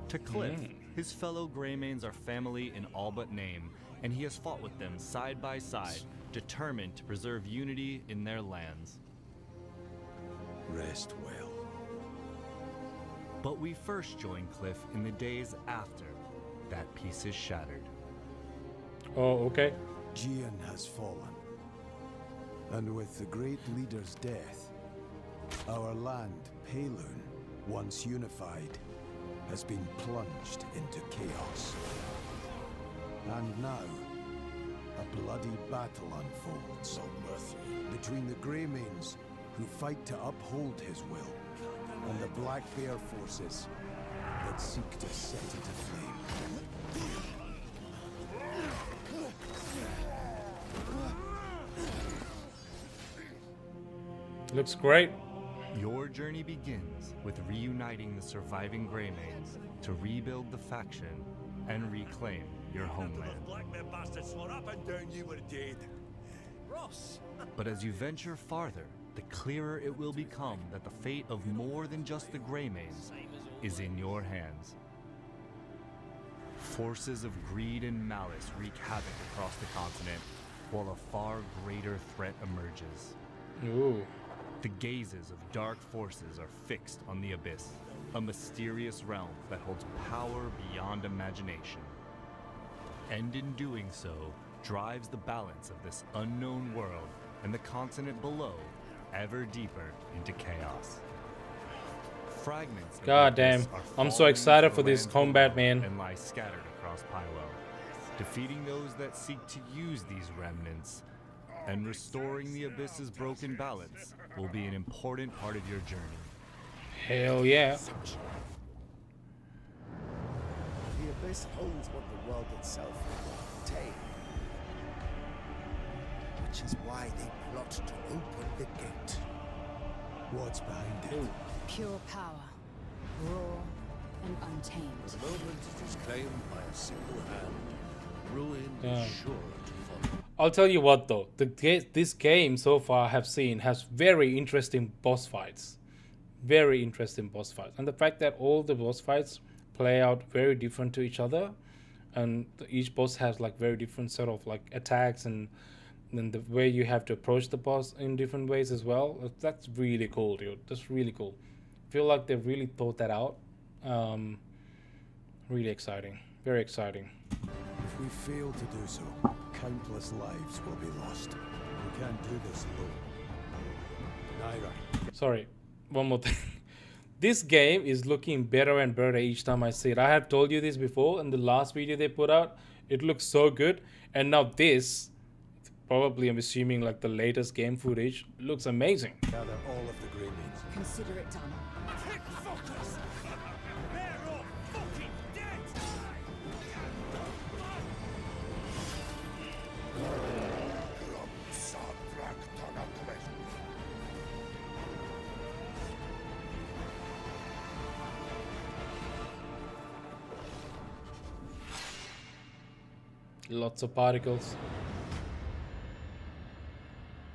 To Cliff, his fellow Greymanes are family in all but name, and he has fought with them side by side, determined to preserve unity in their lands. Rest well. But we first join Cliff in the days after that peace is shattered. Oh, okay. Gian has fallen. And with the great leader's death, our land, Payloon, once unified, has been plunged into chaos. And now, a bloody battle unfolds between the Greymanes, who fight to uphold his will, and the Black Bear forces that seek to set it aflame. Looks great. Your journey begins with reuniting the surviving Greymanes to rebuild the faction and reclaim your homeland. Black Bear bastards swore up and down you were dead. Ross! But as you venture farther, the clearer it will become that the fate of more than just the Greymanes is in your hands. Forces of greed and malice wreak havoc across the continent, while a far greater threat emerges. Ooh. The gazes of dark forces are fixed on the Abyss, a mysterious realm that holds power beyond imagination. And in doing so, drives the balance of this unknown world and the continent below ever deeper into chaos. Fragments of God the abyss damn. are I'm so falling excited into for the this lands combat, below man. and lie scattered across Pywell. Defeating those that seek to use these remnants and restoring the abyss's broken balance will be an important part of your journey. Hell yeah. The abyss holds what the world itself will contain. Which is why they plot to open the gate. What's behind it? Pure power. Raw and untamed. The moment it is claimed by a single hand, ruin Yeah. is sure to follow. I'll tell you what though, this game so far I have seen has very interesting boss fights. Very interesting boss fights. And the fact that all the boss fights play out very different to each other, and each boss has like very different set of like attacks, and then the way you have to approach the boss in different ways as well. That's really cool, dude. That's really cool. Feel like they really thought that out. Really exciting. Very exciting. If we fail to do so, countless lives will be lost. We can't do this alone. Naira. Sorry, one more thing. This game is looking better and better each time I see it. I have told you this before in the last video they put out. It looks so good. And now this, probably I'm assuming like the latest game footage, looks amazing. Gather all of the Greymanes. Consider it done. Pickpockets! They're all fucking dead! Lots of particles.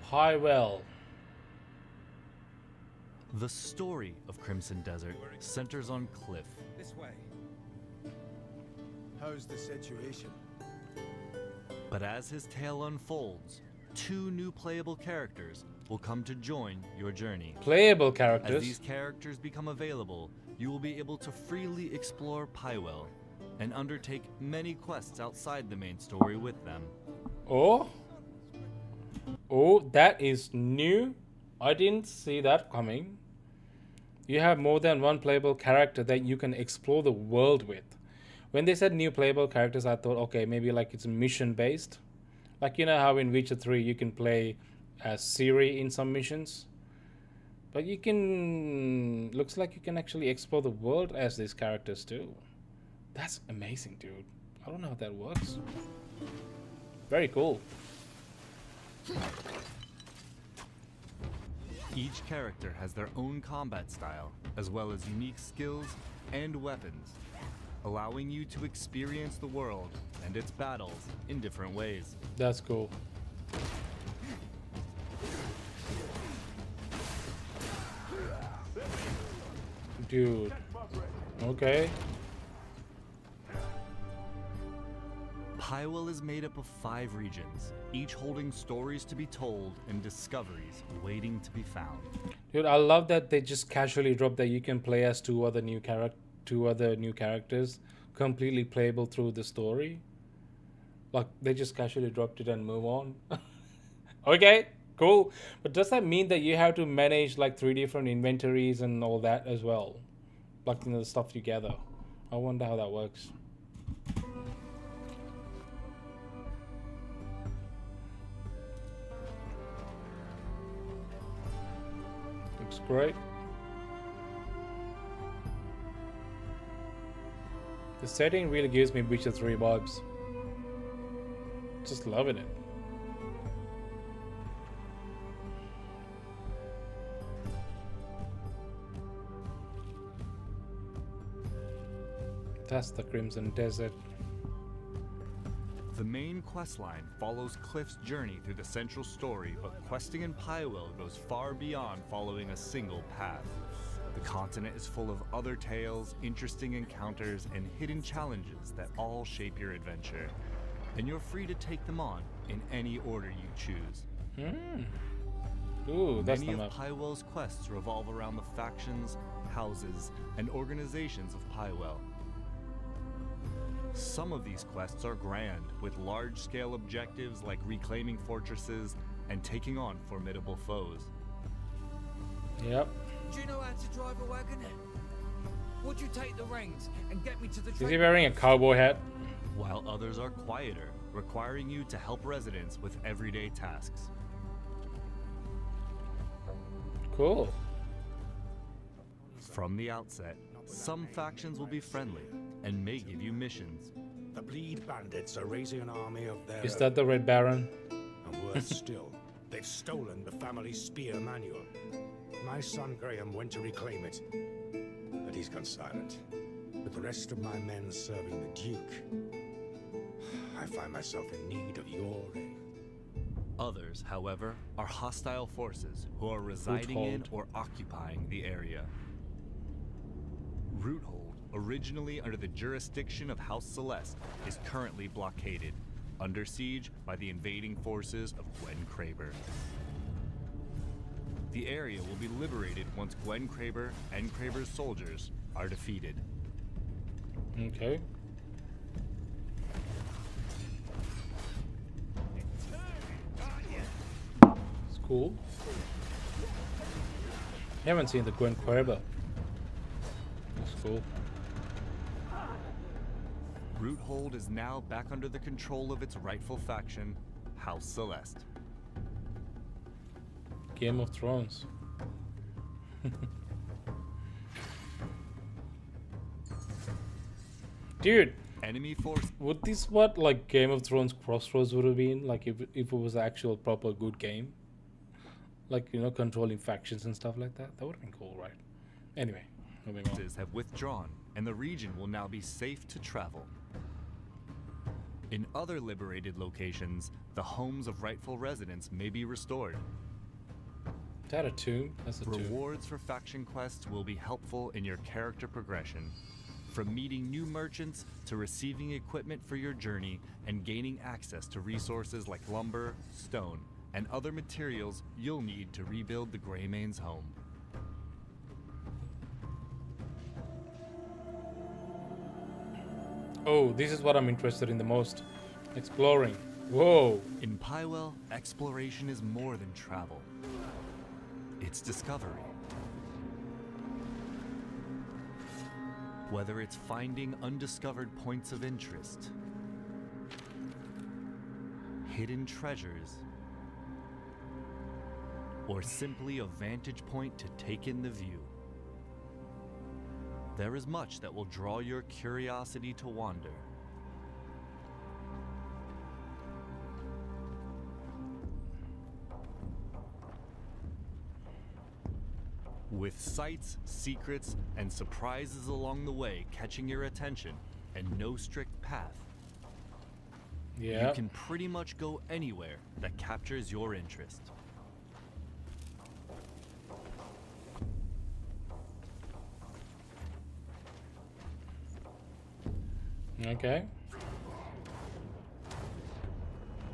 Pywell. The story of Crimson Desert centers on Cliff, This way. How's the situation? but as his tale unfolds, 2 new playable characters will come to join your journey. Playable As characters. these characters become available, you will be able to freely explore Pywell and undertake many quests outside the main story with them. Oh, that is new. I didn't see that coming. You have more than one playable character that you can explore the world with. When they said new playable characters, I thought, okay, maybe like it's mission based. Like, you know how in Witcher 3 you can play as Ciri in some missions? But you can... looks like you can actually explore the world as these characters too. That's amazing, dude. I don't know how that works. Very cool. Each character has their own combat style, as well as unique skills and weapons, allowing you to experience the world and its battles in different ways. That's cool. Dude. Okay. Pywell is made up of 5 regions, each holding stories to be told and discoveries waiting to be found. Dude, I love that they just casually dropped that you can play as two other new characters, completely playable through the story. Like they just casually dropped it and move on. Okay, cool. But does that mean that you have to manage like 3 different inventories and all that as well? Like, you know, the stuff together. I wonder how that works. Looks great. The setting really gives me Witcher 3 vibes. Just loving it. That's the Crimson Desert. The main questline follows Cliff's journey through the central story, but questing in Pywell goes far beyond following a single path. The continent is full of other tales, interesting encounters, and hidden challenges that all shape your adventure, and you're free to take them on in any order you choose. Ooh, that's Many the of map. Pywell's quests revolve around the factions, houses, and organizations of Pywell. Some of these quests are grand, with large-scale objectives like reclaiming fortresses and taking on formidable foes. Yep. Do you know how to drive a wagon? Would you take the reins and get me to the Is he train? wearing a cowboy hat? While others are quieter, requiring you to help residents with everyday tasks. Cool. From the outset, some factions will be friendly and may give you missions. The Bleed Bandits are raising an army of their Is own. that the Red Baron? And worse still, they've stolen the family spear manual. My son Graham went to reclaim it, but he's gone silent. With the rest of my men serving the Duke, I find myself in need of your aid. Others, however, are hostile forces who are residing in Roothold. or occupying the area. Roothold, originally under the jurisdiction of House Celeste, is currently blockaded, under siege by the invading forces of Gwen Kraber. The area will be liberated once Gwen Kraber and Kraber's soldiers are defeated. Okay. It's cool. I haven't seen the Gwen Querber. That's cool. Roothold is now back under the control of its rightful faction, House Celeste. Game of Thrones. Dude, Enemy force would this what like Game of Thrones Crossroads would have been? Like if it was an actual proper good game? Like, you know, controlling factions and stuff like that? That would have been cool, right? Anyway, moving on. forces have withdrawn, and the region will now be safe to travel. In other liberated locations, the homes of rightful residents may be restored. Is that a tomb? That's a tomb. Rewards for faction quests will be helpful in your character progression. From meeting new merchants to receiving equipment for your journey and gaining access to resources like lumber, stone, and other materials you'll need to rebuild the Greymane's home. Oh, this is what I'm interested in the most. Exploring. Whoa. In Pywell, exploration is more than travel. It's discovery. Whether it's finding undiscovered points of interest, hidden treasures, or simply a vantage point to take in the view, there is much that will draw your curiosity to wander. With sights, secrets, and surprises along the way catching your attention, and no strict path, Yeah. you can pretty much go anywhere that captures your interest. Okay.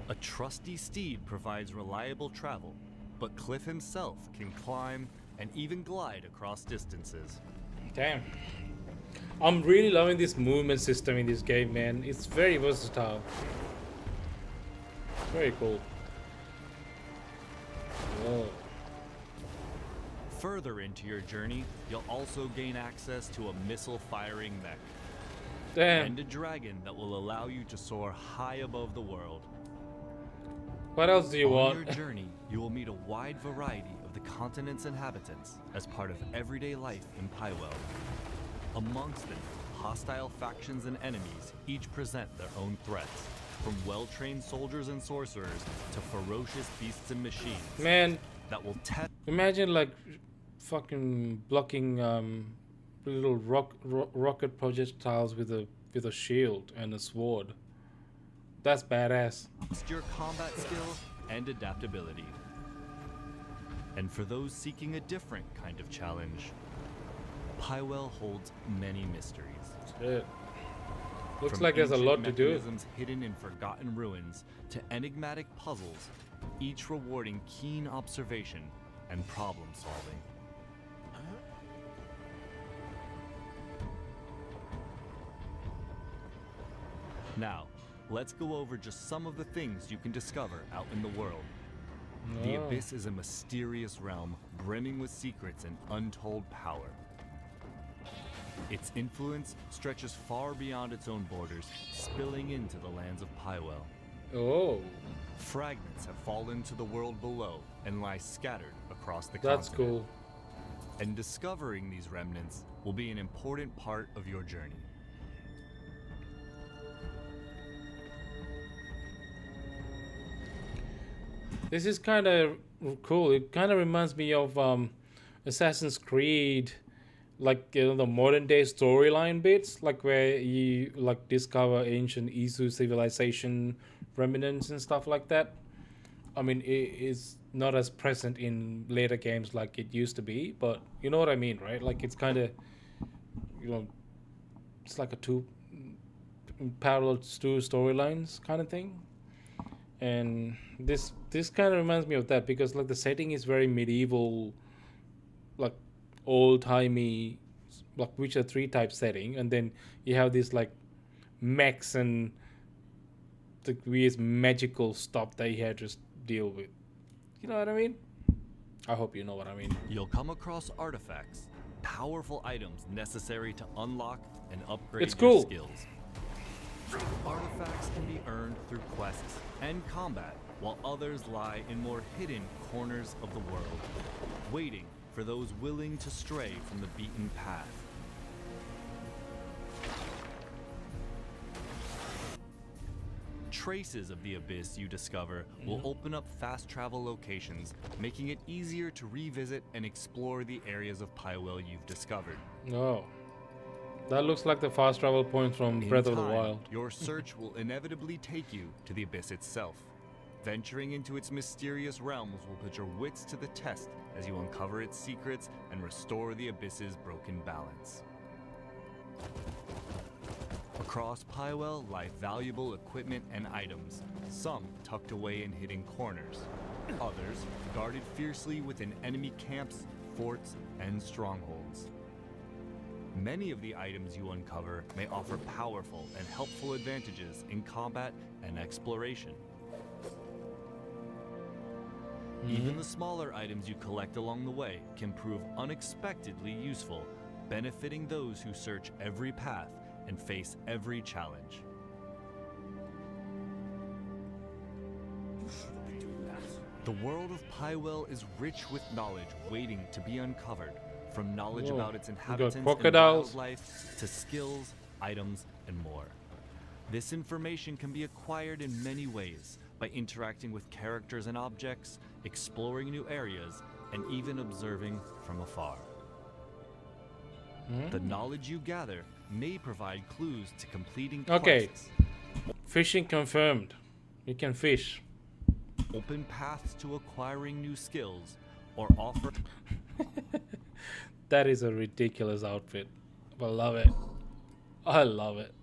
A trusty steed provides reliable travel, but Cliff himself can climb and even glide across distances. Damn. I'm really loving this movement system in this game, man. It's very versatile. Very cool. Whoa. Further into your journey, you'll also gain access to a missile-firing mech Damn. and a dragon that will allow you to soar high above the world. What else do you On want? your journey, you will meet a wide variety of the continent's inhabitants as part of everyday life in Pywell. Amongst them, hostile factions and enemies each present their own threats, from well-trained soldiers and sorcerers to ferocious beasts and machines Man, that will test imagine like fucking blocking little rocket projectiles with a shield and a sword. That's badass. your combat skill and adaptability. And for those seeking a different kind of challenge, Pywell holds many mysteries. Shit. Looks From like there's a ancient lot to do. mechanisms hidden in forgotten ruins to enigmatic puzzles, each rewarding keen observation and problem solving. Now, let's go over just some of the things you can discover out in the world. The Oh. Abyss is a mysterious realm brimming with secrets and untold power. Its influence stretches far beyond its own borders, spilling into the lands of Pywell. Oh, Fragments have fallen to the world below and lie scattered across the that's continent. cool. And discovering these remnants will be an important part of your journey. This is kind of cool. It kind of reminds me of Assassin's Creed, like the modern day storyline bits, like where you like discover ancient Isu civilization remnants and stuff like that. I mean, it is not as present in later games like it used to be, but you know what I mean, right? Like it's kind of, it's like a two parallel two storylines kind of thing. And this kind of reminds me of that because like the setting is very medieval, like old timey, like Witcher 3 type setting, and then you have this like mechs and the weird magical stuff that you had to deal with. You know what I mean? I hope you know what I mean. You'll come across artifacts, powerful items necessary to unlock and upgrade It's your cool. skills. Artifacts can be earned through quests and combat, while others lie in more hidden corners of the world, waiting for those willing to stray from the beaten path. Traces of the Abyss you discover will open up fast travel locations, making it easier to revisit and explore the areas of Pywell you've discovered. Oh, that looks like the fast travel point from In Breath of the time, Wild. your search will inevitably take you to the Abyss itself. Venturing into its mysterious realms will put your wits to the test as you uncover its secrets and restore the Abyss's broken balance. Across Pywell lie valuable equipment and items, some tucked away in hidden corners, others guarded fiercely within enemy camps, forts, and strongholds. Many of the items you uncover may offer powerful and helpful advantages in combat and exploration. Even the smaller items you collect along the way can prove unexpectedly useful, benefiting those who search every path and face every challenge. The world of Pywell is rich with knowledge waiting to be uncovered, from knowledge Whoa. about its We got inhabitants and crocodiles. wildlife to skills, items, and more. This information can be acquired in many ways, by interacting with characters and objects, exploring new areas, and even observing from afar. The knowledge you gather may provide clues to completing Okay. quests, Fishing confirmed. You can fish. open paths to acquiring new skills, or offer That is a ridiculous outfit. I love it. I love it.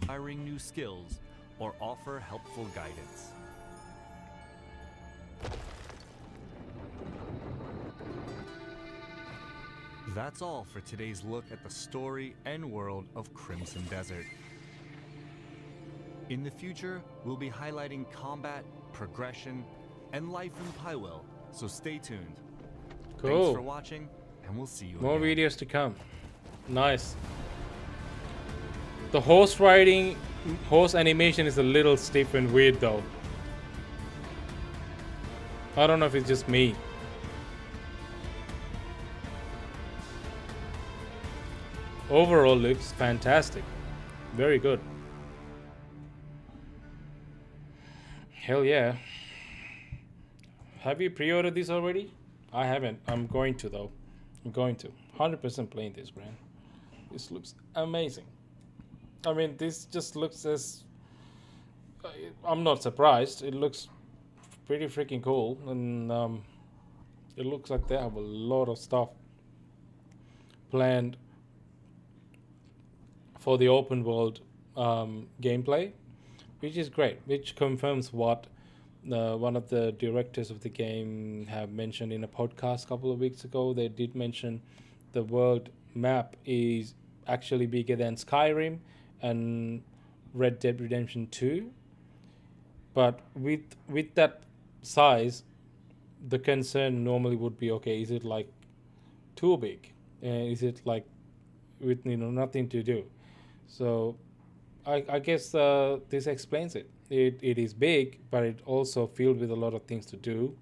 acquiring new skills, or offer helpful guidance. That's all for today's look at the story and world of Crimson Desert. In the future, we'll be highlighting combat, progression, and life in Pywell, so stay tuned. Thanks for Cool. watching, and we'll see you More again. videos to come. Nice. The horse riding, horse animation is a little stiff and weird though. I don't know if it's just me. Overall looks fantastic. Very good. Hell yeah. Have you pre-ordered this already? I haven't. I'm going to though. I'm going to. 100% playing this, man. This looks amazing. I mean, this just looks as... I'm not surprised. It looks pretty freaking cool. And it looks like they have a lot of stuff planned for the open world gameplay, which is great, which confirms what one of the directors of the game have mentioned in a podcast a couple of weeks ago. They did mention the world map is actually bigger than Skyrim, and Red Dead Redemption 2, but with that size, the concern normally would be, okay, is it like too big, and is it like with nothing to do? So I guess this explains it. It is big, but it also filled with a lot of things to do.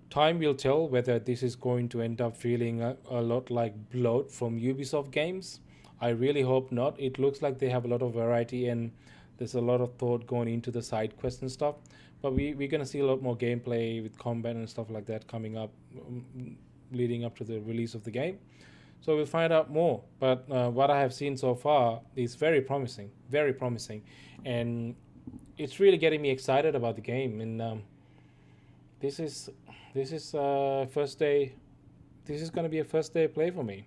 Time will tell whether this is going to end up feeling a lot like bloat from Ubisoft games. I really hope not. It looks like they have a lot of variety and there's a lot of thought going into the side quests and stuff. But we're going to see a lot more gameplay with combat and stuff like that coming up, leading up to the release of the game. So we'll find out more. But what I have seen so far is very promising, and it's really getting me excited about the game. And this is first day. This is going to be a first day play for me,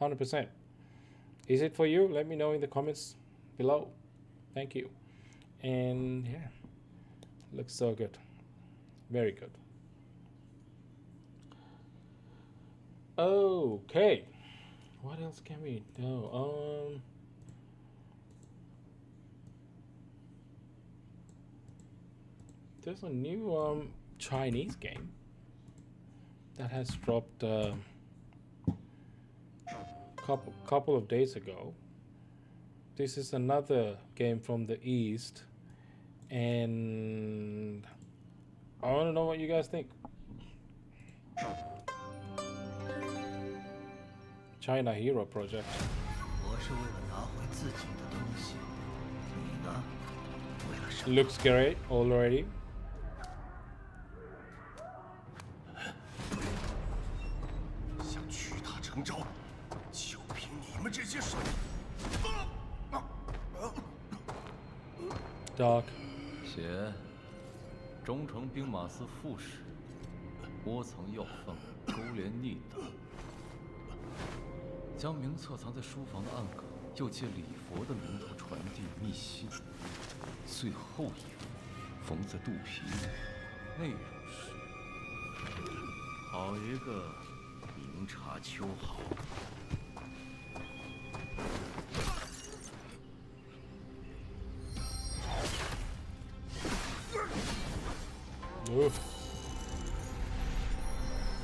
100%. Is it for you? Let me know in the comments below. Thank you. And yeah, looks so good, very good. Okay, what else can we do? There's a new Chinese game that has dropped couple of days ago. This is another game from the East, and I want to know what you guys think. China Hero Project. Looks great already. Dark. 写忠诚兵马司副使，窝藏要犯，勾连逆党，将名册藏在书房的暗格，又借礼佛的名头传递密信。最后一幅缝在肚皮内，内容是：好一个明察秋毫。 Oof.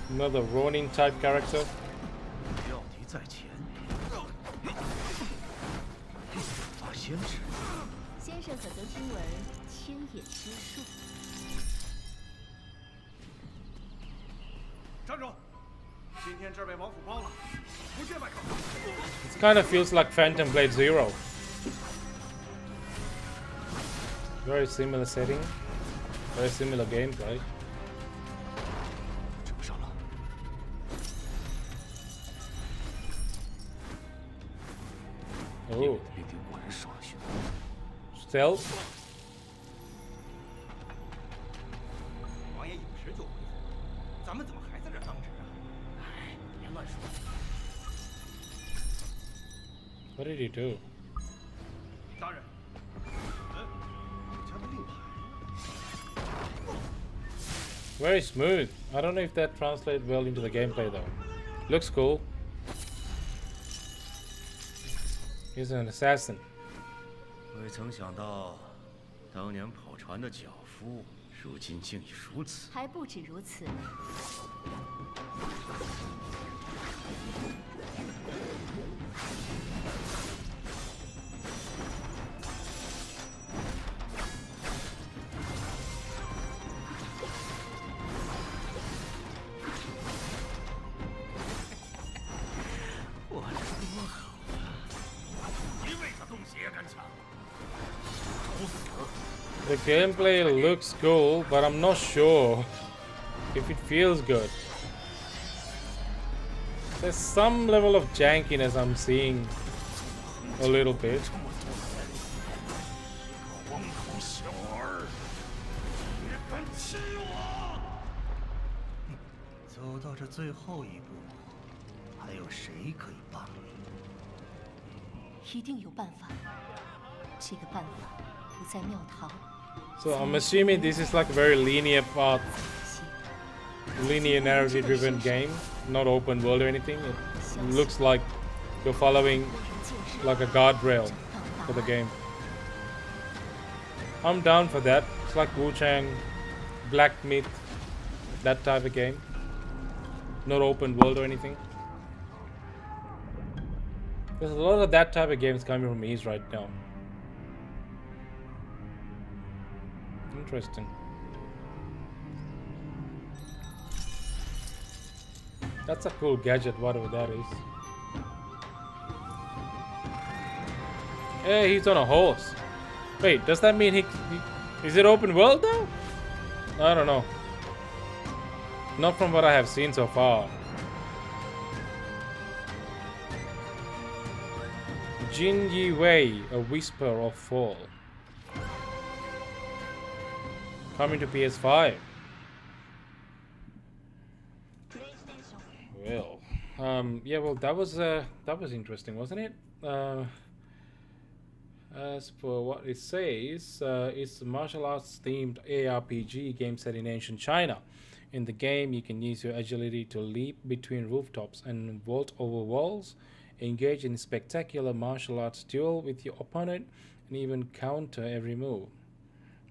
Another Ronin type character. 料敌在前，发先知。先生可曾听闻千眼之术？站住！今天这儿被王府包了，不见外客。It kind of feels like Phantom Blade Zero. Very similar setting. Very similar gameplay. Oh. Stealth. 王爷有时就回府，咱们怎么还在这当值啊？哎，别乱说。What did he do? 大人，家的令牌。 Very smooth. I don't know if that translates well into the gameplay though. Looks cool. He's an assassin. 未曾想到，当年跑船的脚夫，如今竟已如此。还不止如此。The gameplay looks cool, but I'm not sure if it feels good. There's some level of jankiness I'm seeing a little bit. 走到这最后一步，还有谁可以帮你？一定有办法。这个办法不在庙堂。 So I'm assuming this is like a very linear path, linear narrative driven game, not open world or anything. It looks like you're following like a guardrail for the game. I'm down for that. It's like Wu Chang, Black Myth, that type of game. Not open world or anything. There's a lot of that type of games coming from East right now. Interesting. That's a cool gadget, whatever that is. Hey, he's on a horse. Wait, does that mean he is it open world though? I don't know. Not from what I have seen so far. Jin Yi Wei, A Whisper of Fall. Coming to PS5. Well, yeah, well, that was interesting, wasn't it? As for what it says, it's a martial arts themed ARPG game set in ancient China. In the game, you can use your agility to leap between rooftops and vault over walls, engage in spectacular martial arts duel with your opponent, and even counter every move.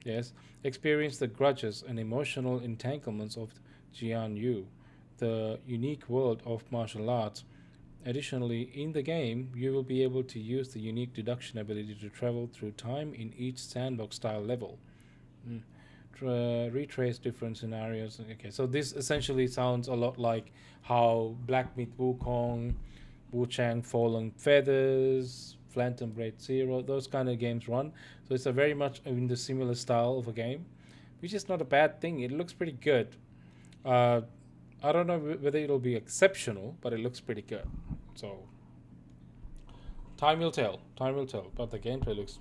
Yes, experience the grudges and emotional entanglements of Jian Yu, the unique world of martial arts. Additionally, in the game, you will be able to use the unique deduction ability to travel through time in each sandbox-style level. Retrace different scenarios. Okay, so this essentially sounds a lot like how Black Myth Wukong, Wu Chang Fallen Feathers, Phantom Blade Zero, those kind of games run. So it's a very much in the similar style of a game, which is not a bad thing. It looks pretty good. I don't know whether it'll be exceptional, but it looks pretty good. So time will tell. Time will tell. But the gameplay looks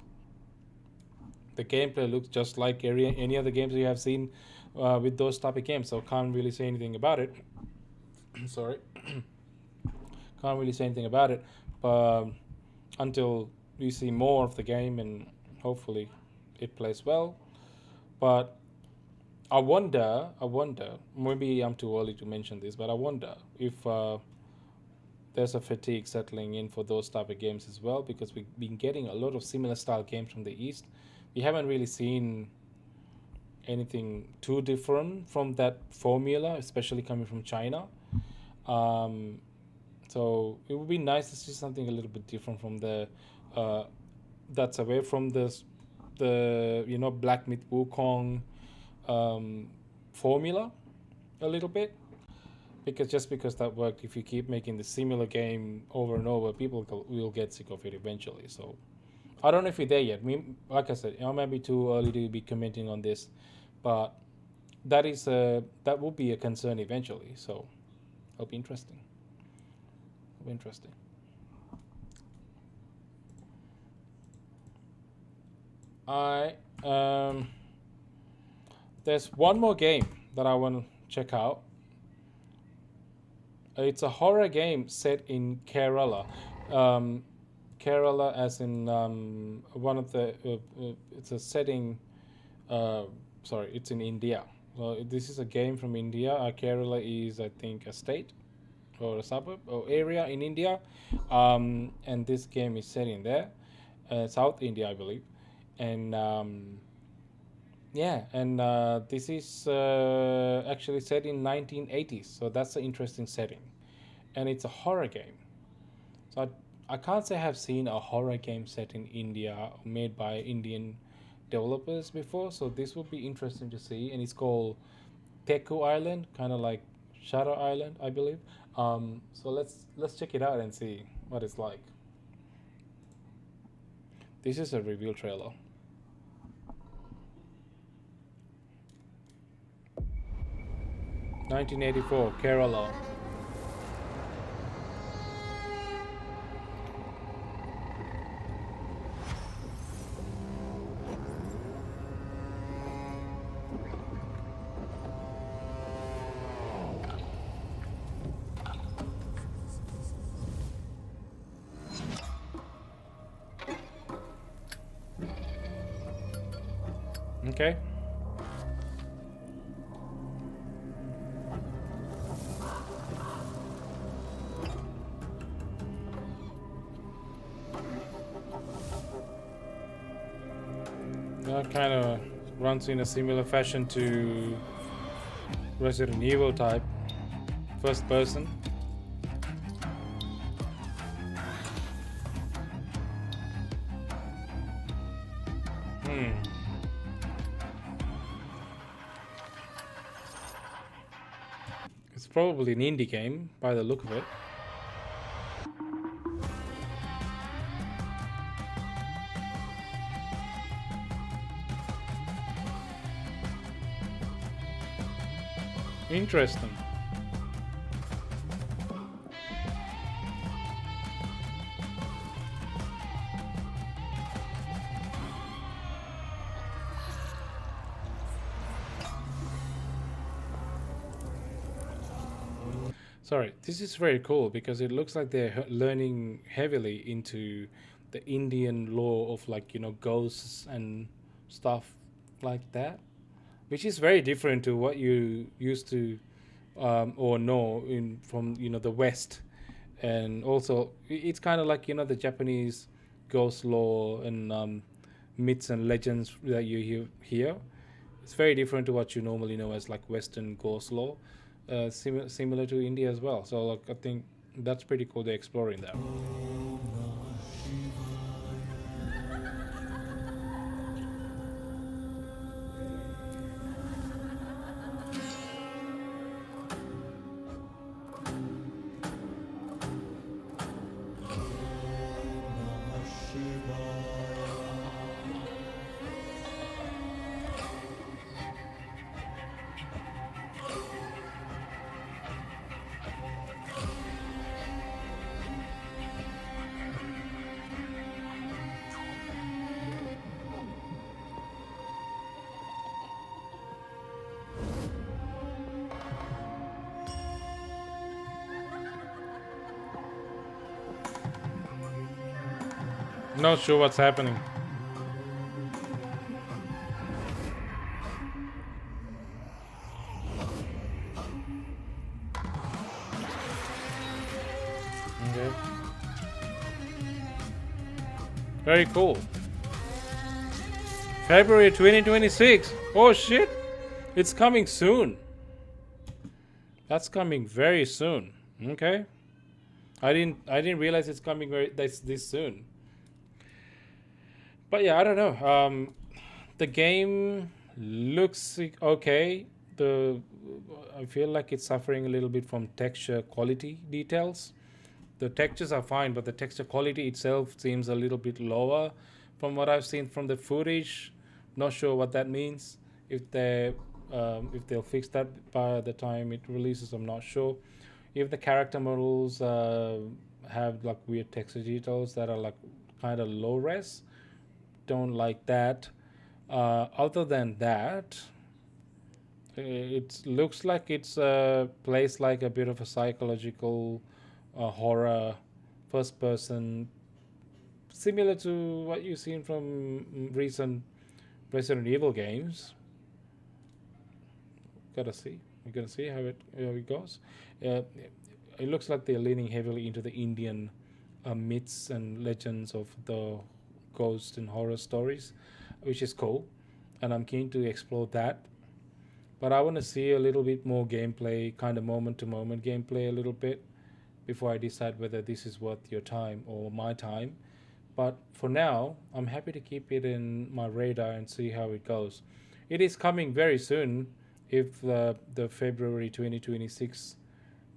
just like any other games you have seen with those type of games. So can't really say anything about it. Sorry, can't really say anything about it. Until we see more of the game and hopefully it plays well. But I wonder, maybe I'm too early to mention this, but I wonder if there's a fatigue settling in for those type of games as well, because we've been getting a lot of similar style games from the East. We haven't really seen anything too different from that formula, especially coming from China. So it would be nice to see something a little bit different from that's away from the Black Myth Wukong formula a little bit, because that worked. If you keep making the similar game over and over, people will get sick of it eventually. So I don't know if we're there yet. Like I said, I might be too early to be commenting on this, but that will be a concern eventually. So it'll be interesting. There's one more game that I want to check out. It's a horror game set in Kerala. Kerala as in one of the... it's a setting... sorry, it's in India. So this is a game from India. Kerala is, I think, a state or a suburb or area in India. And this game is set in there. South India, I believe. And... this is actually set in 1980s, so that's an interesting setting, and it's a horror game. So I can't say I have seen a horror game set in India made by Indian developers before, so this would be interesting to see. And it's called Teku Island, kind of like Shadow Island, I believe. So let's check it out and see what it's like. This is a reveal trailer. 1984, Kerala. Okay. That kind of runs in a similar fashion to Resident Evil type, first person. It's probably an indie game by the look of it. Interesting. Sorry, this is very cool because it looks like they're learning heavily into the Indian lore of, like, you know, ghosts and stuff like that, which is very different to what you used to or know in from, you know, the West. And also it's kind of like, you know, the Japanese ghost lore and myths and legends that you hear. It's very different to what you normally know as like Western ghost lore, similar to India as well. So like I think that's pretty cool. They're exploring that. Not sure what's happening. Okay. Very cool. February 2026. Oh shit. It's coming soon. That's coming very soon. Okay. I didn't realize it's coming this soon. But yeah, I don't know. The game looks okay. I feel like it's suffering a little bit from texture quality details. The textures are fine, but the texture quality itself seems a little bit lower from what I've seen from the footage. Not sure what that means. If they'll fix that by the time it releases, I'm not sure. If the character models have like weird texture details that are like kind of low res, don't like that. Other than that, it looks like it's plays like a bit of a psychological horror first person, similar to what you've seen from recent Resident Evil games. We're gonna see how it goes. It looks like they're leaning heavily into the Indian myths and legends of the ghost and horror stories, which is cool, and I'm keen to explore that. But I want to see a little bit more gameplay, kind of moment to moment gameplay a little bit, before I decide whether this is worth your time or my time. But for now, I'm happy to keep it in my radar and see how it goes. It is coming very soon if the February 2026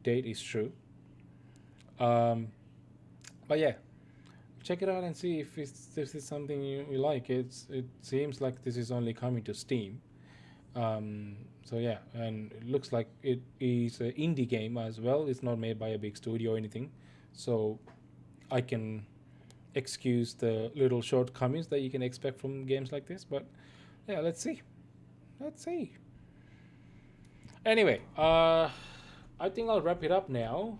date is true. But yeah, check it out and see if this is something you like. It seems like this is only coming to Steam. So yeah, and it looks like it is an indie game as well. It's not made by a big studio or anything, so I can excuse the little shortcomings that you can expect from games like this. But yeah, let's see. Anyway, I think I'll wrap it up now.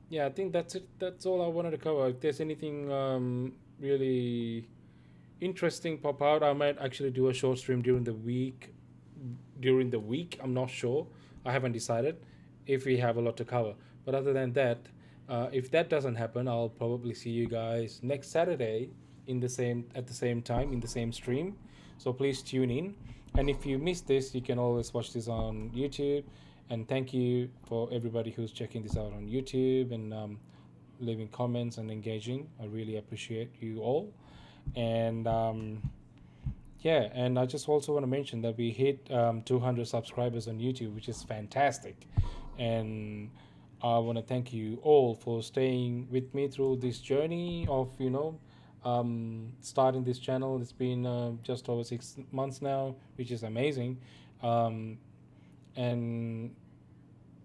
Yeah, I think that's it. That's all I wanted to cover. If there's anything really interesting pop out, I might actually do a short stream during the week. I'm not sure. I haven't decided if we have a lot to cover. But other than that, if that doesn't happen, I'll probably see you guys next Saturday in the same at the same time in the same stream. So please tune in. And if you missed this, you can always watch this on YouTube. And thank you for everybody who's checking this out on YouTube and leaving comments and engaging. I really appreciate you all. And yeah, and I just also want to mention that we hit 200 subscribers on YouTube, which is fantastic. And I want to thank you all for staying with me through this journey of, starting this channel. It's been just over 6 months now, which is amazing. And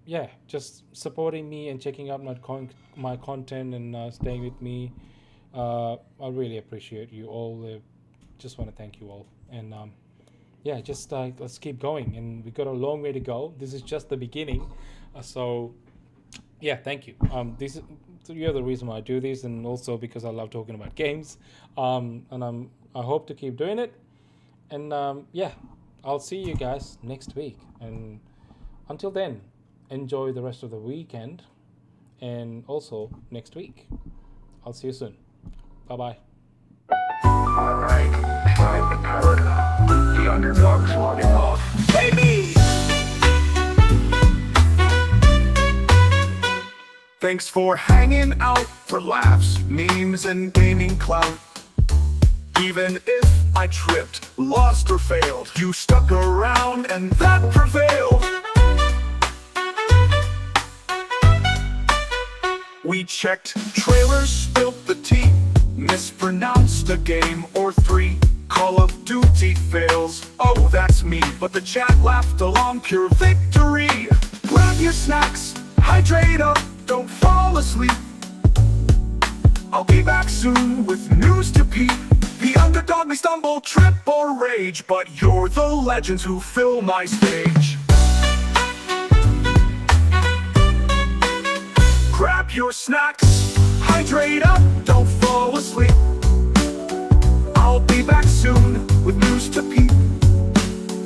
yeah, just supporting me and checking out my content and staying with me. I really appreciate you all. Just want to thank you all. And yeah, just let's keep going. And we've got a long way to go. This is just the beginning. So yeah, thank you. You're the reason why I do this, and also because I love talking about games. And I hope to keep doing it. And yeah, I'll see you guys next week. And until then, enjoy the rest of the weekend, and also next week. I'll see you soon. Bye-bye. Alright, time to paradise. The underdog's logging off. Baby! Thanks for hanging out for laughs, memes, and gaming clout. Even if I tripped, lost, or failed, you stuck around and that prevailed. We checked trailers, spilled the tea, mispronounced a game or three. Call of Duty fails, oh that's me, but the chat laughed along, pure victory. Grab your snacks, hydrate up, don't fall asleep. I'll be back soon with news to peep. The underdog may stumble, trip, or rage, but you're the legends who fill my stage. Grab your snacks, hydrate up, don't fall asleep. I'll be back soon with news to peep.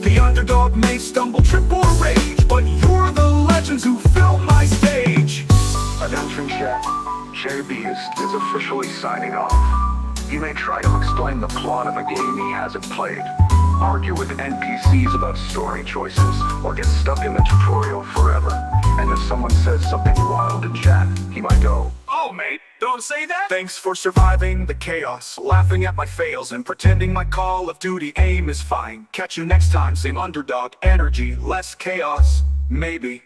The underdog may stumble, trip, or rage, but you're the legends who fill my stage. Announcing chat, Jaybeazt is officially signing off. He may try to explain the plot of a game he hasn't played, argue with NPCs about story choices, or get stuck in the tutorial forever. And if someone says something wild in chat, he might go, "Oh mate, don't say that!" Thanks for surviving the chaos, laughing at my fails, and pretending my Call of Duty aim is fine. Catch you next time, same underdog energy, less chaos, maybe.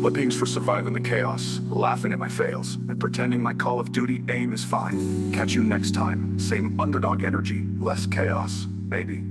But thanks for surviving the chaos, laughing at my fails, and pretending my Call of Duty aim is fine. Catch you next time, same underdog energy, less chaos, maybe.